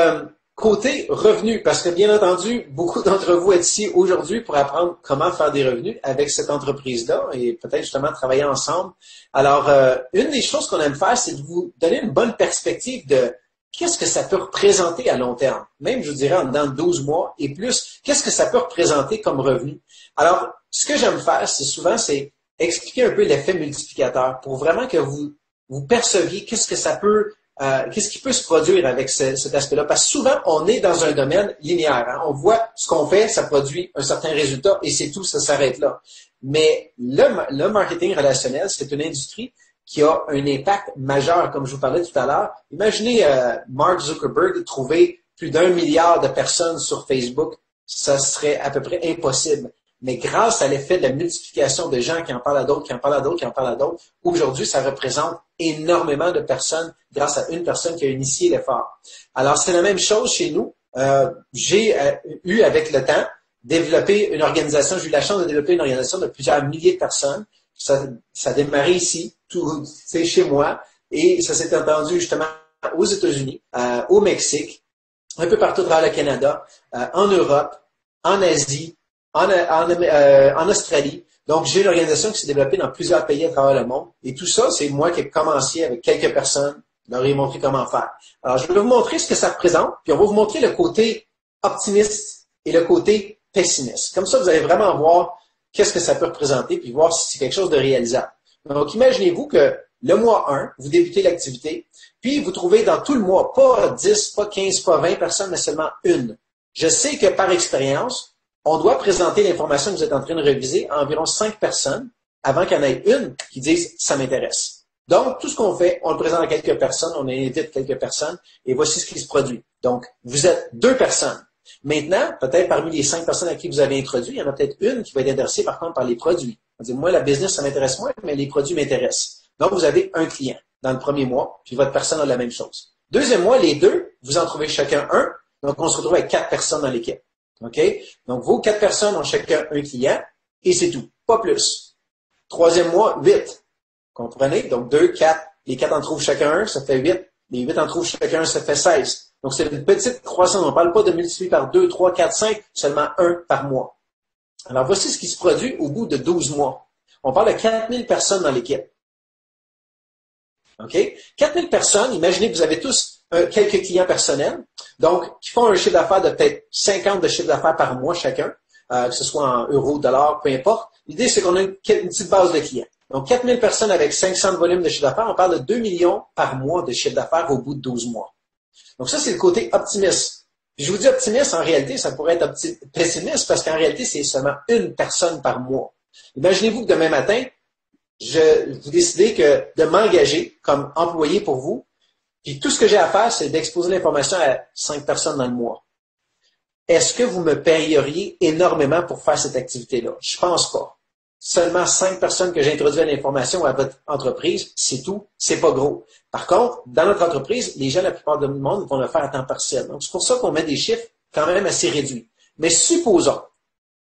côté revenus, parce que bien entendu, beaucoup d'entre vous êtes ici aujourd'hui pour apprendre comment faire des revenus avec cette entreprise-là et peut-être justement travailler ensemble. Alors, une des choses qu'on aime faire, c'est de vous donner une bonne perspective de qu'est-ce que ça peut représenter à long terme. Même, je vous dirais, en dedans de 12 mois et plus, qu'est-ce que ça peut représenter comme revenu. Alors, ce que j'aime faire, c'est expliquer un peu l'effet multiplicateur pour vraiment que vous perceviez qu'est-ce qui peut se produire avec cet aspect-là. Parce que souvent, on est dans un domaine linéaire. Hein? On voit ce qu'on fait, ça produit un certain résultat et c'est tout, ça s'arrête là. Mais le marketing relationnel, c'est une industrie qui a un impact majeur, comme je vous parlais tout à l'heure. Imaginez Mark Zuckerberg trouver plus d'1 milliard de personnes sur Facebook. Ça serait à peu près impossible. mais grâce à l'effet de la multiplication de gens qui en parlent à d'autres, qui en parlent à d'autres, qui en parlent à d'autres, aujourd'hui, ça représente énormément de personnes grâce à une personne qui a initié l'effort. Alors, c'est la même chose chez nous. J'ai eu, avec le temps, développé une organisation, j'ai eu la chance de développer une organisation de plusieurs milliers de personnes. Ça a démarré ici, tout, c'est chez moi, et ça s'est entendu justement aux États-Unis, au Mexique, un peu partout dans le Canada, en Europe, en Asie, en Australie. Donc, j'ai une organisation qui s'est développée dans plusieurs pays à travers le monde. Et tout ça, c'est moi qui ai commencé avec quelques personnes, leur ai montré comment faire. Alors, je vais vous montrer ce que ça représente, puis on va vous montrer le côté optimiste et le côté pessimiste. Comme ça, vous allez vraiment voir qu'est-ce que ça peut représenter, puis voir si c'est quelque chose de réalisable. Donc, imaginez-vous que le mois 1, vous débutez l'activité, puis vous trouvez dans tout le mois, pas 10, pas 15, pas 20 personnes, mais seulement une. Je sais que par expérience, on doit présenter l'information que vous êtes en train de réviser à environ 5 personnes avant qu'il y en ait une qui dise « ça m'intéresse ». Donc, tout ce qu'on fait, on le présente à quelques personnes, on invite quelques personnes, et voici ce qui se produit. Donc, vous êtes 2 personnes. Maintenant, peut-être parmi les 5 personnes à qui vous avez introduit, il y en a peut-être une qui va être intéressée par contre par les produits. On dit, moi, la business, ça m'intéresse moins, mais les produits m'intéressent. Donc, vous avez un client dans le premier mois, puis votre personne a la même chose. Deuxième mois, les deux, vous en trouvez chacun un. Donc, on se retrouve avec 4 personnes dans l'équipe. OK? Donc, vos 4 personnes ont chacun un client, et c'est tout. Pas plus. Troisième mois, 8. Comprenez? Donc, 2, 4. Les 4 en trouvent chacun un, ça fait 8. Les 8 en trouvent chacun un, ça fait 16. Donc, c'est une petite croissance. On ne parle pas de multiplier par 2, 3, 4, 5, seulement 1 par mois. Alors, voici ce qui se produit au bout de 12 mois. On parle de 4000 personnes dans l'équipe. OK? 4000 personnes, imaginez que vous avez tous quelques clients personnels, donc qui font un chiffre d'affaires de peut-être 50 de chiffre d'affaires par mois chacun, que ce soit en euros, dollars, peu importe. L'idée, c'est qu'on a une petite base de clients. Donc, 4000 personnes avec 500 de volume de chiffre d'affaires, on parle de 2 millions par mois de chiffre d'affaires au bout de 12 mois. Donc, ça, c'est le côté optimiste. Puis, je vous dis optimiste, en réalité, ça pourrait être pessimiste parce qu'en réalité, c'est seulement une personne par mois. Imaginez-vous que demain matin, vous décidez de m'engager comme employé pour vous, puis tout ce que j'ai à faire, c'est d'exposer l'information à 5 personnes dans le mois. Est-ce que vous me payeriez énormément pour faire cette activité-là? Je pense pas. Seulement 5 personnes que j'ai introduites à l'information à votre entreprise, c'est tout, c'est pas gros. Par contre, dans notre entreprise, les gens, la plupart du monde, vont le faire à temps partiel. Donc, c'est pour ça qu'on met des chiffres quand même assez réduits. Mais supposons,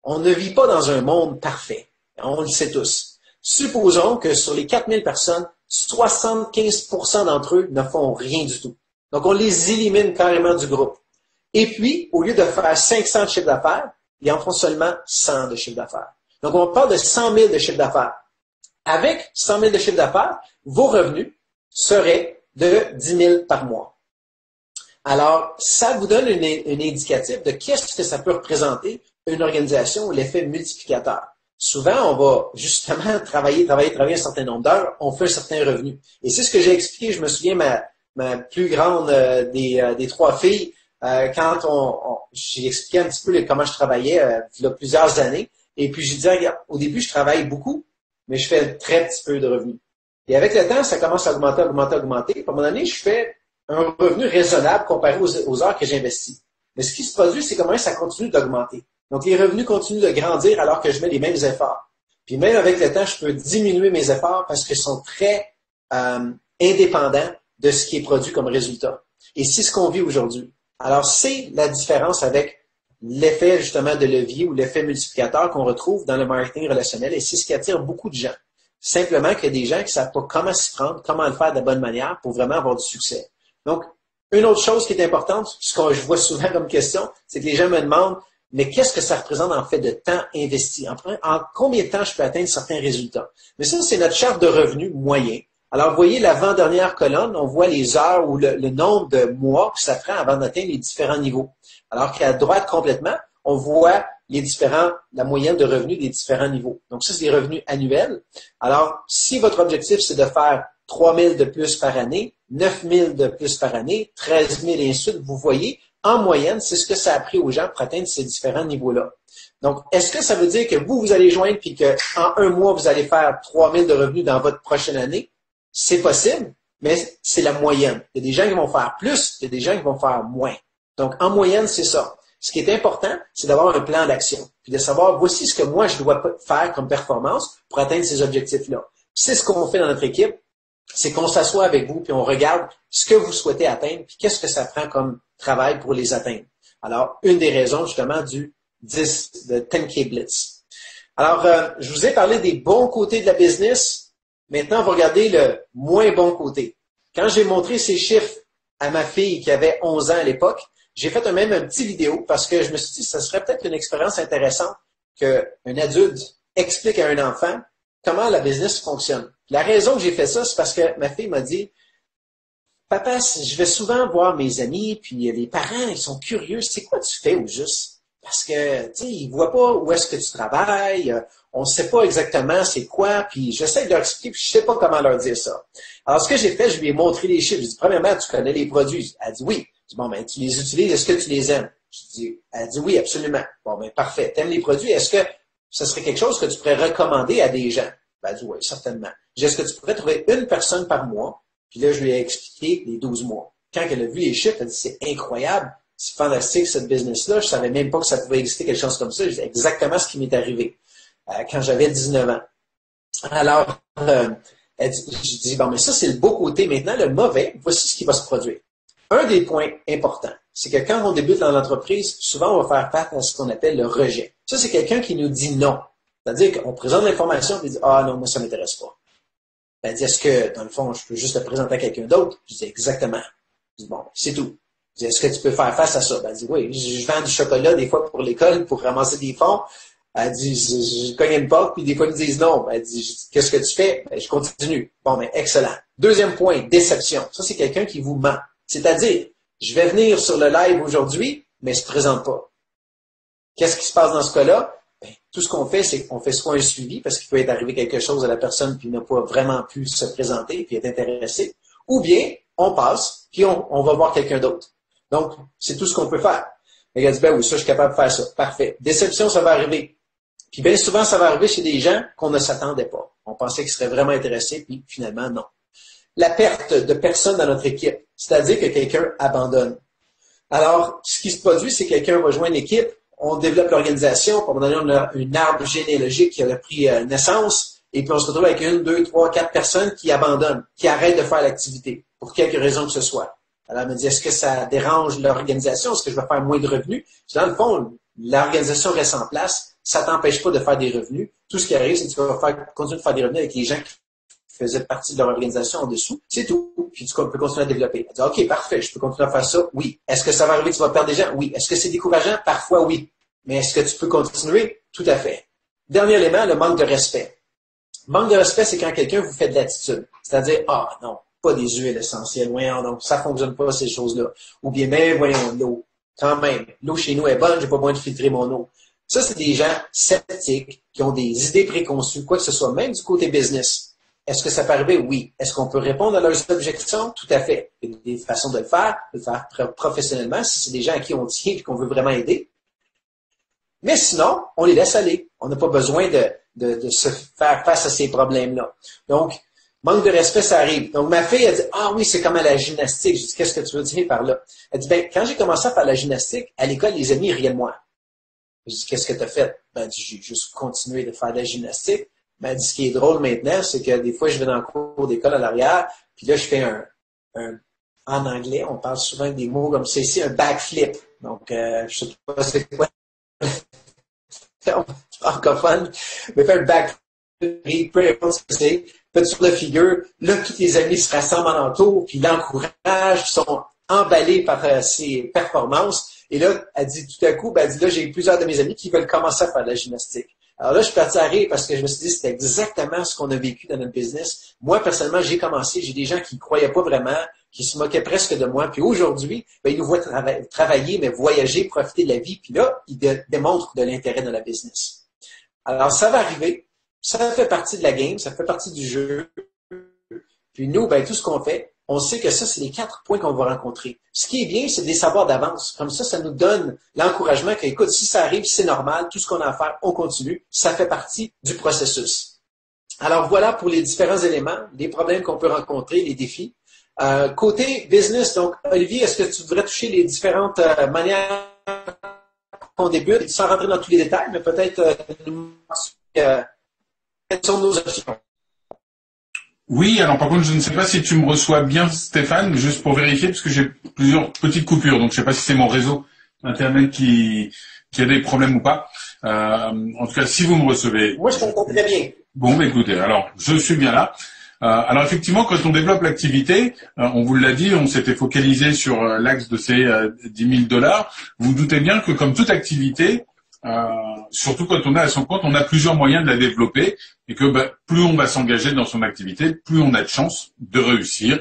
on ne vit pas dans un monde parfait. On le sait tous. Supposons que sur les 4000 personnes, 75% d'entre eux ne font rien du tout. Donc, on les élimine carrément du groupe. Et puis, au lieu de faire 500 de chiffre d'affaires, ils en font seulement 100 de chiffre d'affaires. Donc, on parle de 100 000 de chiffre d'affaires. Avec 100 000 de chiffre d'affaires, vos revenus seraient de 10 000 par mois. Alors, ça vous donne un indicatif de qu'est-ce que ça peut représenter une organisation ou l'effet multiplicateur. Souvent, on va justement travailler un certain nombre d'heures, on fait un certain revenu. Et c'est ce que j'ai expliqué, je me souviens, ma plus grande des 3 filles, quand j'ai expliqué un petit peu comment je travaillais il y a plusieurs années. Et puis, j'ai dit, regarde, au début, je travaille beaucoup, mais je fais très petit peu de revenus. Et avec le temps, ça commence à augmenter. Puis, à un moment donné, je fais un revenu raisonnable comparé aux heures que j'investis. Mais ce qui se produit, c'est comment ça continue d'augmenter. Donc, les revenus continuent de grandir alors que je mets les mêmes efforts. Puis, même avec le temps, je peux diminuer mes efforts parce qu'ils sont très indépendants de ce qui est produit comme résultat. Et c'est ce qu'on vit aujourd'hui. Alors, c'est la différence avec l'effet justement de levier ou l'effet multiplicateur qu'on retrouve dans le marketing relationnel et c'est ce qui attire beaucoup de gens. Simplement qu'il y a des gens qui ne savent pas comment s'y prendre, comment le faire de la bonne manière pour vraiment avoir du succès. Donc, une autre chose qui est importante, ce que je vois souvent comme question, c'est que les gens me demandent, mais qu'est-ce que ça représente en fait de temps investi? En combien de temps je peux atteindre certains résultats? Mais ça, c'est notre charte de revenus moyen. Alors, vous voyez l'avant-dernière colonne, on voit les heures ou le nombre de mois que ça prend avant d'atteindre les différents niveaux. Alors qu'à droite complètement, on voit la moyenne de revenus des différents niveaux. Donc, ça, c'est les revenus annuels. Alors, si votre objectif, c'est de faire 3 000 de plus par année, 9 000 de plus par année, 13 000 et ainsi de suite, vous voyez, en moyenne, c'est ce que ça a pris aux gens pour atteindre ces différents niveaux-là. Donc, est-ce que ça veut dire que vous allez joindre puis qu'en un mois, vous allez faire 3 000 de revenus dans votre prochaine année? C'est possible, mais c'est la moyenne. Il y a des gens qui vont faire plus, il y a des gens qui vont faire moins. Donc, en moyenne, c'est ça. Ce qui est important, c'est d'avoir un plan d'action, puis de savoir, voici ce que moi, je dois faire comme performance pour atteindre ces objectifs-là. C'est ce qu'on fait dans notre équipe, c'est qu'on s'assoit avec vous, puis on regarde ce que vous souhaitez atteindre, puis qu'est-ce que ça prend comme travail pour les atteindre. Alors, une des raisons, justement, de 10K Blitz. Alors, je vous ai parlé des bons côtés de la business. Maintenant, on va regarder le moins bon côté. Quand j'ai montré ces chiffres à ma fille qui avait 11 ans à l'époque, j'ai fait même un petit vidéo parce que je me suis dit que ce serait peut-être une expérience intéressante qu'un adulte explique à un enfant comment la business fonctionne. La raison que j'ai fait ça, c'est parce que ma fille m'a dit, papa, je vais souvent voir mes amis, puis les parents, ils sont curieux. C'est quoi tu fais au juste? Parce que, tu sais, ils voient pas où est-ce que tu travailles. On ne sait pas exactement c'est quoi, puis j'essaie de leur expliquer, puis je sais pas comment leur dire ça. Alors, ce que j'ai fait, je lui ai montré les chiffres. Je lui ai dit, premièrement, tu connais les produits. Elle dit oui. Je dis, bon, ben, tu les utilises, est-ce que tu les aimes? Elle dit oui, absolument. Bon, ben, parfait. T'aimes les produits, est-ce que ce serait quelque chose que tu pourrais recommander à des gens? Ben, elle dit oui, certainement. Je dis, est-ce que tu pourrais trouver une personne par mois? Puis là, je lui ai expliqué les 12 mois. Quand elle a vu les chiffres, elle a dit, c'est incroyable, c'est fantastique cette business-là. Je savais même pas que ça pouvait exister quelque chose comme ça. C'est exactement ce qui m'est arrivé quand j'avais 19 ans. Alors, je dis, bon, mais ça, c'est le beau côté. Maintenant, le mauvais, voici ce qui va se produire. Un des points importants, c'est que quand on débute dans l'entreprise, souvent, on va faire face à ce qu'on appelle le rejet. Ça, c'est quelqu'un qui nous dit non. C'est-à-dire qu'on présente l'information et il dit, ah non, moi, ça m'intéresse pas. Elle dit, est-ce que, dans le fond, je peux juste le présenter à quelqu'un d'autre? Je dis, exactement. Je dis, bon, c'est tout. Je dis, est-ce que tu peux faire face à ça? Elle dit, oui, je vends du chocolat des fois pour l'école, pour ramasser des fonds. Elle dit, je cogne une porte, puis des fois, ils me disent non. Elle dit, qu'est-ce que tu fais? Ben, je continue. Bon, ben, excellent. Deuxième point, déception. Ça, c'est quelqu'un qui vous ment. C'est-à-dire, je vais venir sur le live aujourd'hui, mais il ne se présente pas. Qu'est-ce qui se passe dans ce cas-là? Ben, tout ce qu'on fait, c'est qu'on fait soit un suivi, parce qu'il peut être arrivé quelque chose à la personne puis n'a pas vraiment pu se présenter puis être intéressé, ou bien on passe puis on va voir quelqu'un d'autre. Donc, c'est tout ce qu'on peut faire. Et elle dit, ben oui, ça, je suis capable de faire ça. Parfait. Déception, ça va arriver. Puis bien souvent, ça va arriver chez des gens qu'on ne s'attendait pas. On pensait qu'ils seraient vraiment intéressés, puis finalement, non. La perte de personnes dans notre équipe, c'est-à-dire que quelqu'un abandonne. Alors, ce qui se produit, c'est que quelqu'un va joindre l'équipe, on développe l'organisation, puis à un moment donné, on a une arbre généalogique qui a pris naissance, et puis on se retrouve avec 1, 2, 3, 4 personnes qui abandonnent, qui arrêtent de faire l'activité, pour quelque raison que ce soit. Alors, elle me dit, est-ce que ça dérange l'organisation? Est-ce que je vais faire moins de revenus? Dans le fond, l'organisation reste en place, ça t'empêche pas de faire des revenus. Tout ce qui arrive, c'est que tu vas continuer de faire des revenus avec les gens qui faisaient partie de leur organisation en dessous. C'est tout. Puis tu peux continuer à développer. Elle dit, OK, parfait, je peux continuer à faire ça? Oui. Est-ce que ça va arriver que tu vas perdre des gens? Oui. Est-ce que c'est décourageant? Parfois, oui. Mais est-ce que tu peux continuer? Tout à fait. Dernier élément, le manque de respect. Manque de respect, c'est quand quelqu'un vous fait de l'attitude. C'est-à-dire, ah non, pas des huiles essentielles. Voyons, non, ça fonctionne pas, ces choses-là. Ou bien, mais voyons, l'eau. Quand même, l'eau chez nous est bonne, j'ai pas besoin de filtrer mon eau. Ça, c'est des gens sceptiques, qui ont des idées préconçues, quoi que ce soit, même du côté business. Est-ce que ça peut arriver? Oui. Est-ce qu'on peut répondre à leurs objections? Tout à fait. Il y a des façons de le faire professionnellement, si c'est des gens à qui on tient et qu'on veut vraiment aider. Mais sinon, on les laisse aller. On n'a pas besoin de se faire face à ces problèmes-là. Donc, manque de respect, ça arrive. Donc, ma fille, elle dit, ah oui, c'est comme à la gymnastique. Je dis, qu'est-ce que tu veux dire par là? Elle dit, ben, quand j'ai commencé à faire la gymnastique, à l'école, les amis riaient de moi. Je dis, qu'est-ce que tu as fait? Ben, j'ai juste continué de faire de la gymnastique. Ben, ce qui est drôle maintenant, c'est que des fois, je vais dans le cours d'école à l'arrière, puis là, je fais en anglais, on parle souvent des mots comme c'est ici, un backflip. Donc, je sais pas c'est quoi francophone, mais faire un backflip, peu importe ce que c'est, fait sur la figure, là, tous les amis se rassemblent en entour, puis l'encouragent, sont emballés par ses performances. Et là, elle dit tout à coup, ben, elle dit là, j'ai plusieurs de mes amis qui veulent commencer à faire de la gymnastique. Alors là, je suis parti à rire parce que je me suis dit, c'était exactement ce qu'on a vécu dans notre business. Moi, personnellement, j'ai commencé, j'ai des gens qui ne croyaient pas vraiment, qui se moquaient presque de moi. Puis aujourd'hui, ben, ils nous voient travailler, mais voyager, profiter de la vie. Puis là, ils démontrent de l'intérêt dans la business. Alors, ça va arriver. Ça fait partie de la game, ça fait partie du jeu. Puis nous, ben, tout ce qu'on fait, on sait que ça, c'est les 4 points qu'on va rencontrer. Ce qui est bien, c'est de les savoir d'avance. Comme ça nous donne l'encouragement que, écoute, si ça arrive, c'est normal, tout ce qu'on a à faire, on continue. Ça fait partie du processus. Alors voilà pour les différents éléments, les problèmes qu'on peut rencontrer, les défis. Côté business, donc, Olivier, est-ce que tu voudrais toucher les différentes manières on débute, sans rentrer dans tous les détails, mais peut-être nous quelles sont nos options. Oui, alors par contre, je ne sais pas si tu me reçois bien, Stéphane, juste pour vérifier, parce que j'ai plusieurs petites coupures, donc je ne sais pas si c'est mon réseau Internet qui a des problèmes ou pas. En tout cas, si vous me recevez... Moi, je comprends très bien. Bon, bah, écoutez, alors, je suis bien là. Alors effectivement, quand on développe l'activité, on vous l'a dit, on s'était focalisé sur l'axe de ces 10 000 $. Vous vous doutez bien que comme toute activité, surtout quand on est à son compte, on a plusieurs moyens de la développer et que plus on va s'engager dans son activité, plus on a de chances de réussir.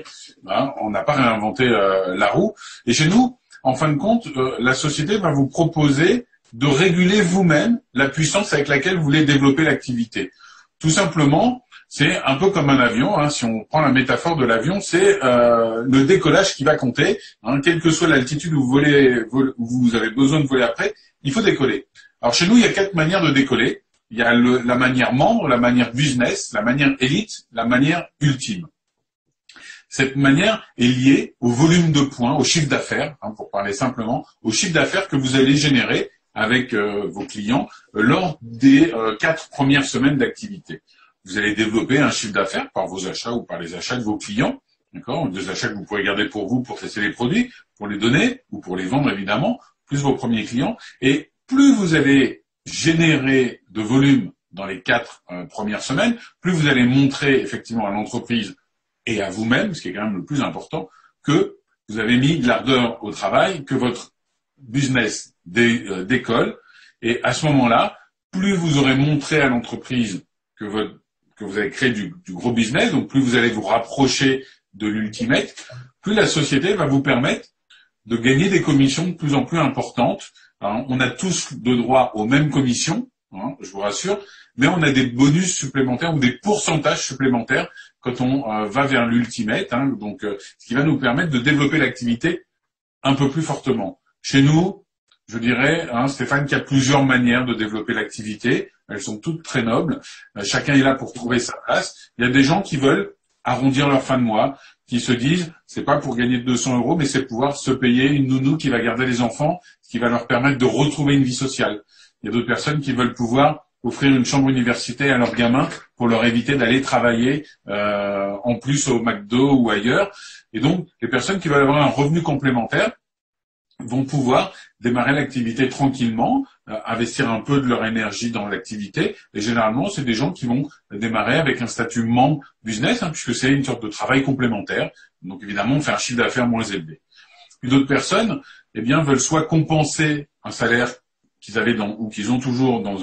On n'a pas réinventé la roue. Et chez nous, en fin de compte, la société va vous proposer de réguler vous-même la puissance avec laquelle vous voulez développer l'activité. Tout simplement, c'est un peu comme un avion. Si on prend la métaphore de l'avion, c'est le décollage qui va compter. Quelle que soit l'altitude où vous avez besoin de voler après, il faut décoller. Alors chez nous, il y a 4 manières de décoller. Il y a la manière membre, la manière business, la manière élite, la manière ultime. Cette manière est liée au volume de points, au chiffre d'affaires, pour parler simplement, au chiffre d'affaires que vous allez générer avec vos clients lors des 4 premières semaines d'activité. Vous allez développer un chiffre d'affaires par vos achats ou par les achats de vos clients, d'accord, des achats que vous pouvez garder pour vous, pour tester les produits, pour les donner ou pour les vendre évidemment, plus vos premiers clients. Et plus vous allez générer de volume dans les 4 premières semaines, plus vous allez montrer effectivement à l'entreprise et à vous-même, ce qui est quand même le plus important, que vous avez mis de l'ardeur au travail, que votre business décolle. Et à ce moment-là, plus vous aurez montré à l'entreprise que vous avez créé du gros business, donc plus vous allez vous rapprocher de l'ultimate, plus la société va vous permettre de gagner des commissions de plus en plus importantes. On a tous de droit aux mêmes commissions, je vous rassure, mais on a des bonus supplémentaires ou des pourcentages supplémentaires quand on va vers l'ultimate, donc ce qui va nous permettre de développer l'activité un peu plus fortement. Chez nous, je dirais, Stéphane, qu'il y a plusieurs manières de développer l'activité. Elles sont toutes très nobles. Chacun est là pour trouver sa place. Il y a des gens qui veulent arrondir leur fin de mois, qui se disent, c'est pas pour gagner 200 €, mais c'est pouvoir se payer une nounou qui va garder les enfants, ce qui va leur permettre de retrouver une vie sociale. Il y a d'autres personnes qui veulent pouvoir offrir une chambre universitaire à leurs gamins pour leur éviter d'aller travailler en plus au McDo ou ailleurs. Et donc, les personnes qui veulent avoir un revenu complémentaire vont pouvoir démarrer l'activité tranquillement, investir un peu de leur énergie dans l'activité. Et généralement, c'est des gens qui vont démarrer avec un statut membre business, puisque c'est une sorte de travail complémentaire. Donc évidemment, on fait un chiffre d'affaires moins élevé. Puis d'autres personnes, veulent soit compenser un salaire qu'ils avaient ou qu'ils ont toujours dans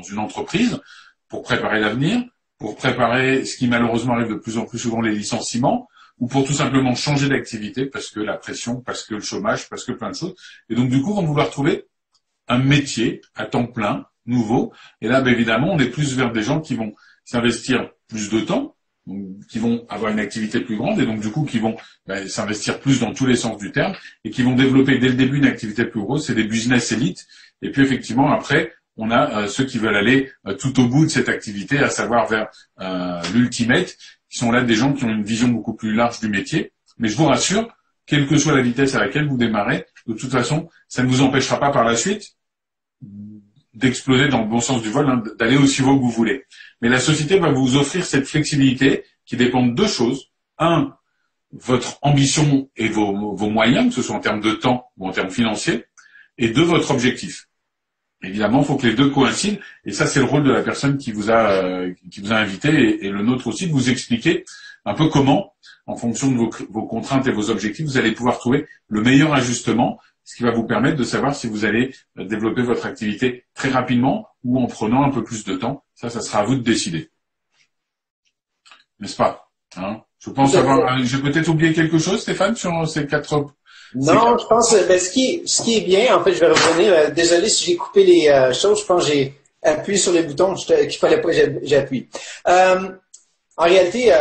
une entreprise pour préparer l'avenir, pour préparer ce qui malheureusement arrive de plus en plus souvent, les licenciements, ou pour tout simplement changer d'activité parce que la pression, parce que le chômage, parce que plein de choses. Et donc, du coup, vont vouloir trouver un métier à temps plein, nouveau. Et là, évidemment, on est plus vers des gens qui vont s'investir plus de temps, donc, qui vont avoir une activité plus grande et donc, du coup, qui vont s'investir plus dans tous les sens du terme et qui vont développer dès le début une activité plus grosse. C'est des business élites. Et puis, effectivement, après, on a ceux qui veulent aller tout au bout de cette activité, à savoir vers l'ultimate, qui sont là des gens qui ont une vision beaucoup plus large du métier. Mais je vous rassure, quelle que soit la vitesse à laquelle vous démarrez, de toute façon, ça ne vous empêchera pas par la suite d'exploser dans le bon sens du vol, d'aller aussi haut que vous voulez. Mais la société va vous offrir cette flexibilité qui dépend de 2 choses. 1, votre ambition et vos moyens, que ce soit en termes de temps ou en termes financiers, et 2, votre objectif. Évidemment, il faut que les 2 coïncident, et ça, c'est le rôle de la personne qui vous a invité, et le nôtre aussi, de vous expliquer un peu comment, en fonction de vos contraintes et vos objectifs, vous allez pouvoir trouver le meilleur ajustement, ce qui va vous permettre de savoir si vous allez développer votre activité très rapidement ou en prenant un peu plus de temps. Ça sera à vous de décider. N'est-ce pas? Je pense j'ai peut-être oublié quelque chose, Stéphane, sur ces 4... Non, je pense, ce qui est bien, en fait, je vais revenir, désolé si j'ai coupé les choses, je pense que j'ai appuyé sur les boutons qu'il fallait pas que j'appuie. En réalité,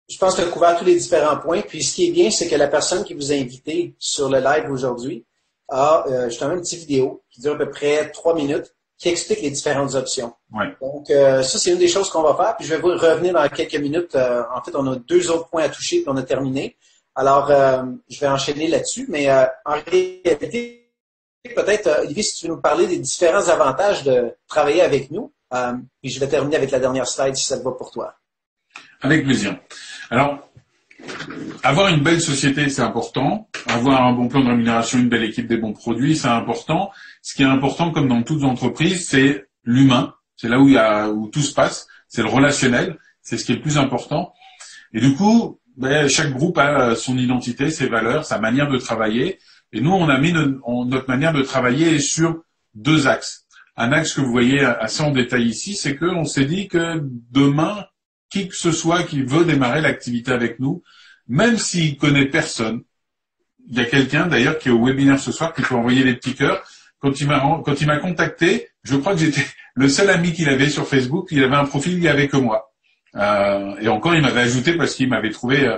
je pense que tu as couvert tous les différents points, puis ce qui est bien, c'est que la personne qui vous a invité sur le live aujourd'hui a justement une petite vidéo qui dure à peu près 3 minutes, qui explique les différentes options. Ouais. Donc, ça, c'est une des choses qu'on va faire, puis je vais vous revenir dans quelques minutes. En fait, on a 2 autres points à toucher, puis on a terminé. Alors, je vais enchaîner là-dessus, mais en réalité, peut-être, Olivier, si tu veux nous parler des différents avantages de travailler avec nous. Puis je vais terminer avec la dernière slide si ça te va pour toi. Avec plaisir. Alors, avoir une belle société, c'est important. Avoir un bon plan de rémunération, une belle équipe, des bons produits, c'est important. Ce qui est important, comme dans toutes entreprises, c'est l'humain. C'est là où tout se passe. C'est le relationnel. C'est ce qui est le plus important. Et du coup, chaque groupe a son identité, ses valeurs, sa manière de travailler. Et nous, on a mis notre manière de travailler sur 2 axes. Un axe que vous voyez assez en détail ici, c'est qu'on s'est dit que demain, qui que ce soit qui veut démarrer l'activité avec nous, même s'il connaît personne, il y a quelqu'un d'ailleurs qui est au webinaire ce soir qui peut envoyer des petits cœurs. Quand il m'a contacté, je crois que j'étais le seul ami qu'il avait sur Facebook. Il avait un profil, il n'y avait que moi. Et encore, il m'avait ajouté parce qu'il m'avait trouvé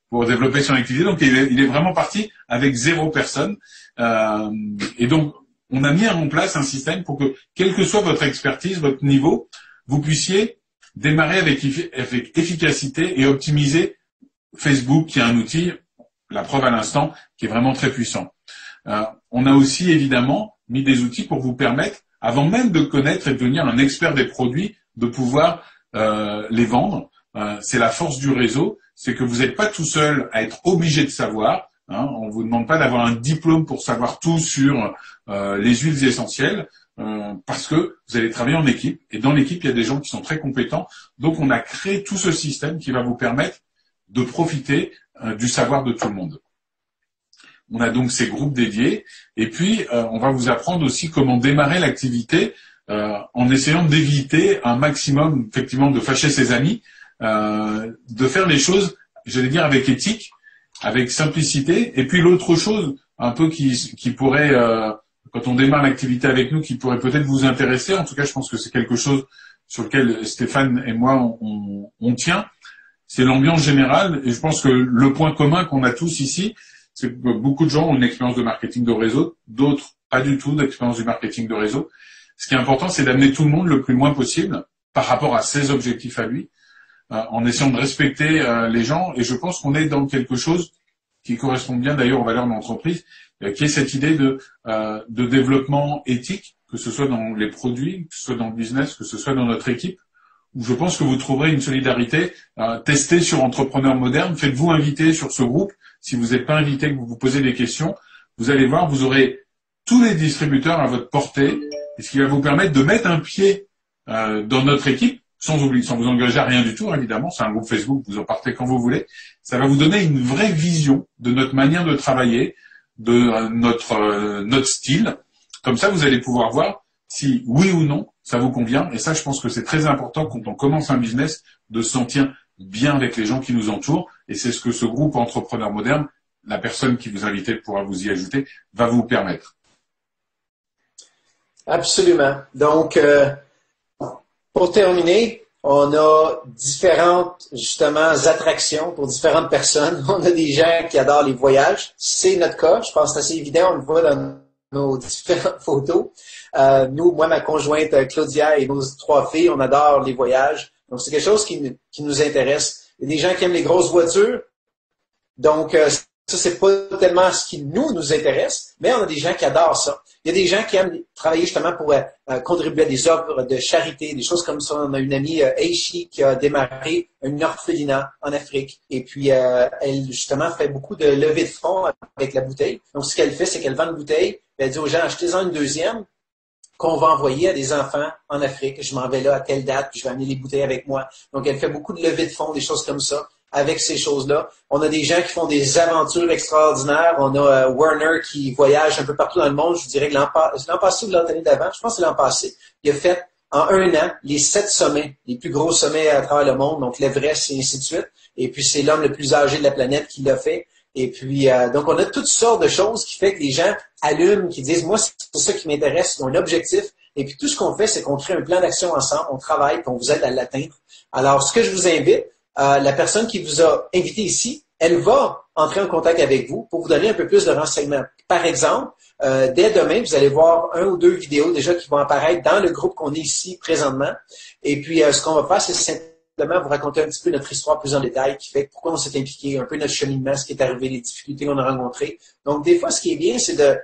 pour développer son activité. Donc, il est vraiment parti avec 0 personne. Et donc, on a mis en place un système pour que, quelle que soit votre expertise, votre niveau, vous puissiez démarrer avec efficacité et optimiser Facebook, qui est un outil, la preuve à l'instant, qui est vraiment très puissant. On a aussi évidemment mis des outils pour vous permettre, avant même de connaître et de devenir un expert des produits, de pouvoir les vendre. C'est la force du réseau, c'est que vous n'êtes pas tout seul à être obligé de savoir. On vous demande pas d'avoir un diplôme pour savoir tout sur les huiles essentielles, parce que vous allez travailler en équipe. Et dans l'équipe, il y a des gens qui sont très compétents. Donc, on a créé tout ce système qui va vous permettre de profiter du savoir de tout le monde. On a donc ces groupes dédiés. Et puis, on va vous apprendre aussi comment démarrer l'activité en essayant d'éviter un maximum, effectivement, de fâcher ses amis, de faire les choses, j'allais dire, avec éthique, avec simplicité. Et puis, l'autre chose, un peu qui pourrait, quand on démarre l'activité avec nous, qui pourrait peut-être vous intéresser, en tout cas, je pense que c'est quelque chose sur lequel Stéphane et moi, on tient, c'est l'ambiance générale. Et je pense que le point commun qu'on a tous ici, c'est que beaucoup de gens ont une expérience de marketing de réseau, d'autres pas du tout d'expérience du marketing de réseau. Ce qui est important, c'est d'amener tout le monde le plus loin possible par rapport à ses objectifs à lui, en essayant de respecter les gens. Et je pense qu'on est dans quelque chose qui correspond bien d'ailleurs aux valeurs de l'entreprise, qui est cette idée de développement éthique, que ce soit dans les produits, que ce soit dans le business, que ce soit dans notre équipe, où je pense que vous trouverez une solidarité. Testez sur Entrepreneurs Modernes, faites-vous inviter sur ce groupe. Si vous n'êtes pas invité, que vous vous posez des questions, vous allez voir, vous aurez tous les distributeurs à votre portée, et ce qui va vous permettre de mettre un pied dans notre équipe, sans vous engager à rien du tout, évidemment. C'est un groupe Facebook, vous en partez quand vous voulez. Ça va vous donner une vraie vision de notre manière de travailler, de notre style. Comme ça, vous allez pouvoir voir si oui ou non ça vous convient. Et ça, je pense que c'est très important quand on commence un business de se sentir bien avec les gens qui nous entourent. Et c'est ce que ce groupe Entrepreneurs Modernes, la personne qui vous invite pourra vous y ajouter, va vous permettre. Absolument. Donc, pour terminer, on a différentes, justement, attractions pour différentes personnes. On a des gens qui adorent les voyages. C'est notre cas. Je pense que c'est assez évident. On le voit dans nos différentes photos. Nous, moi, ma conjointe Claudia et nos 3 filles, on adore les voyages. Donc, c'est quelque chose qui nous intéresse. Il y a des gens qui aiment les grosses voitures. Donc, ça, c'est pas tellement ce qui nous intéresse, mais on a des gens qui adorent ça. Il y a des gens qui aiment travailler justement pour contribuer à des œuvres de charité, des choses comme ça. On a une amie, Aishi, qui a démarré une orphelinat en Afrique. Et puis, elle, justement, fait beaucoup de levées de fonds avec la bouteille. Donc, ce qu'elle fait, c'est qu'elle vend une bouteille, elle dit aux gens, achetez-en une deuxième, qu'on va envoyer à des enfants en Afrique. Je m'en vais là à telle date, puis je vais amener les bouteilles avec moi. Donc, elle fait beaucoup de levées de fonds, des choses comme ça, avec ces choses-là. On a des gens qui font des aventures extraordinaires. On a Werner qui voyage un peu partout dans le monde. Je vous dirais que l'an passé ou l'année d'avant, je pense que c'est l'an passé, il a fait en 1 an les 7 sommets, les plus gros sommets à travers le monde, donc l'Everest et ainsi de suite. Et puis, c'est l'homme le plus âgé de la planète qui l'a fait. Et puis, donc, on a toutes sortes de choses qui fait que les gens allument, qui disent, moi, c'est ça qui m'intéresse, ils ont un objectif. Et puis, tout ce qu'on fait, c'est qu'on crée un plan d'action ensemble, on travaille, puis on vous aide à l'atteindre. Alors, ce que je vous invite, la personne qui vous a invité ici, elle va entrer en contact avec vous pour vous donner un peu plus de renseignements. Par exemple, dès demain, vous allez voir 1 ou 2 vidéos déjà qui vont apparaître dans le groupe qu'on est ici présentement. Et puis, ce qu'on va faire, c'est simplement vous raconter un petit peu notre histoire plus en détail, qui fait pourquoi on s'est impliqué, un peu notre cheminement, ce qui est arrivé, les difficultés qu'on a rencontrées. Donc, des fois, ce qui est bien, c'est de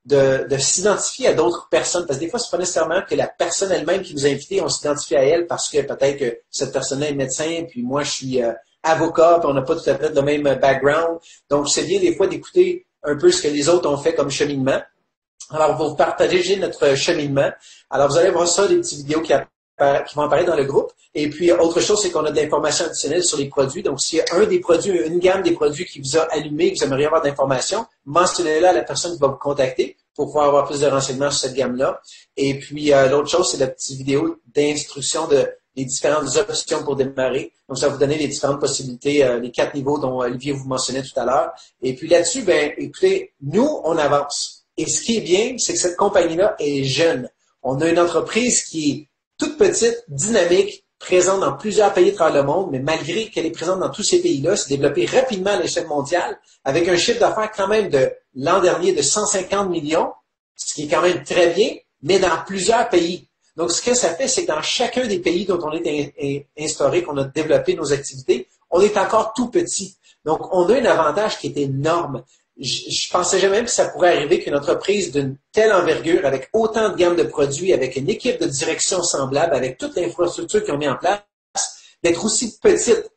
de s'identifier à d'autres personnes. Parce que des fois, c'est pas nécessairement que la personne elle-même qui vous a invité, on s'identifie à elle parce que peut-être que cette personne-là est médecin, puis moi, je suis avocat, puis on n'a pas tout à fait le même background. Donc, c'est bien des fois d'écouter un peu ce que les autres ont fait comme cheminement. Alors, on va vous partager notre cheminement. Alors, vous allez voir ça, des petites vidéos qui vont apparaître dans le groupe. Et puis, autre chose, c'est qu'on a de l'information additionnelle sur les produits. Donc, s'il y a un des produits, une gamme des produits qui vous a allumé, que vous aimeriez avoir d'informations, mentionnez-le à la personne qui va vous contacter pour pouvoir avoir plus de renseignements sur cette gamme-là. Et puis, l'autre chose, c'est la petite vidéo d'instruction des différentes options pour démarrer. Donc, ça va vous donner les différentes possibilités, les 4 niveaux dont Olivier vous mentionnait tout à l'heure. Et puis là-dessus, ben, écoutez, nous, on avance. Et ce qui est bien, c'est que cette compagnie-là est jeune. On a une entreprise qui est toute petite, dynamique, présente dans plusieurs pays à travers le monde, mais malgré qu'elle est présente dans tous ces pays-là, s'est développée rapidement à l'échelle mondiale, avec un chiffre d'affaires quand même de l'an dernier de 150 millions, ce qui est quand même très bien, mais dans plusieurs pays. Donc, ce que ça fait, c'est que dans chacun des pays dont on est instauré, qu'on a développé nos activités, on est encore tout petit. Donc, on a un avantage qui est énorme. Je pensais jamais même que ça pourrait arriver qu'une entreprise d'une telle envergure, avec autant de gamme de produits, avec une équipe de direction semblable, avec toute l'infrastructure qu'ils ont mis en place, d'être aussi petite.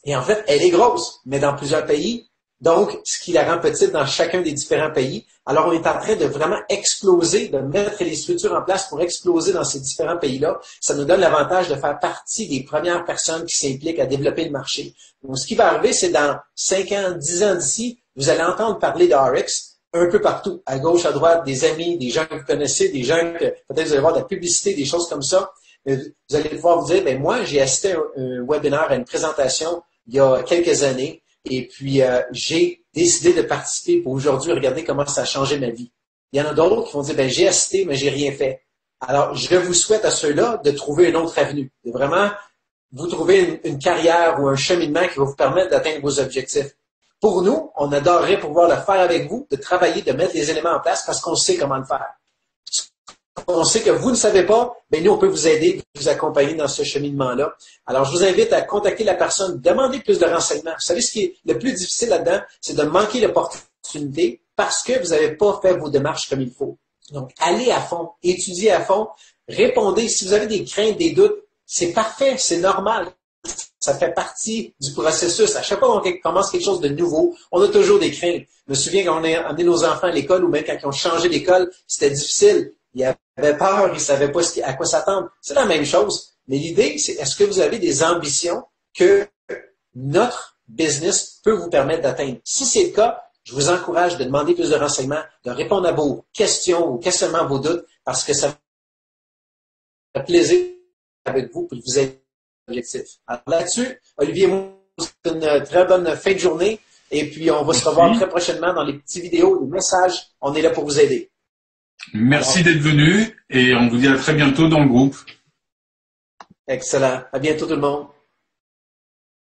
Et en fait, elle est grosse, mais dans plusieurs pays. Donc, ce qui la rend petite dans chacun des différents pays. Alors, on est en train de vraiment exploser, de mettre les structures en place pour exploser dans ces différents pays-là. Ça nous donne l'avantage de faire partie des premières personnes qui s'impliquent à développer le marché. Donc, ce qui va arriver, c'est dans 5 ans, 10 ans d'ici, vous allez entendre parler de RX un peu partout, à gauche, à droite, des amis, des gens que vous connaissez, des gens que peut-être vous allez voir de la publicité, des choses comme ça. Vous allez pouvoir vous dire, ben moi, j'ai assisté à un webinaire, à une présentation il y a quelques années, et puis j'ai décidé de participer pour aujourd'hui regarder comment ça a changé ma vie. Il y en a d'autres qui vont dire, ben j'ai assisté, mais j'ai rien fait. Alors, je vous souhaite à ceux-là de trouver une autre avenue, de vraiment vous trouver une carrière ou un cheminement qui va vous permettre d'atteindre vos objectifs. Pour nous, on adorerait pouvoir le faire avec vous, de travailler, de mettre les éléments en place parce qu'on sait comment le faire. On sait que vous ne savez pas, bien nous, on peut vous aider, vous accompagner dans ce cheminement-là. Alors, je vous invite à contacter la personne, demander plus de renseignements. Vous savez, ce qui est le plus difficile là-dedans, c'est de manquer l'opportunité parce que vous n'avez pas fait vos démarches comme il faut. Donc, allez à fond, étudiez à fond, répondez. Si vous avez des craintes, des doutes, c'est parfait, c'est normal. Ça fait partie du processus. À chaque fois qu'on commence quelque chose de nouveau, on a toujours des craintes. Je me souviens quand on a amené nos enfants à l'école ou même quand ils ont changé d'école, c'était difficile. Ils avaient peur, ils ne savaient pas à quoi s'attendre. C'est la même chose. Mais l'idée, c'est est-ce que vous avez des ambitions que notre business peut vous permettre d'atteindre? Si c'est le cas, je vous encourage de demander plus de renseignements, de répondre à vos questions, aux questionnements, vos doutes, parce que ça fait plaisir avec vous pour vous aider. Objectif. Alors là-dessus, Olivier, moi, c'est une très bonne fin de journée et puis on va se revoir très prochainement dans les petites vidéos, les messages. On est là pour vous aider. Merci d'être venu et on vous dit à très bientôt dans le groupe. Excellent. À bientôt tout le monde.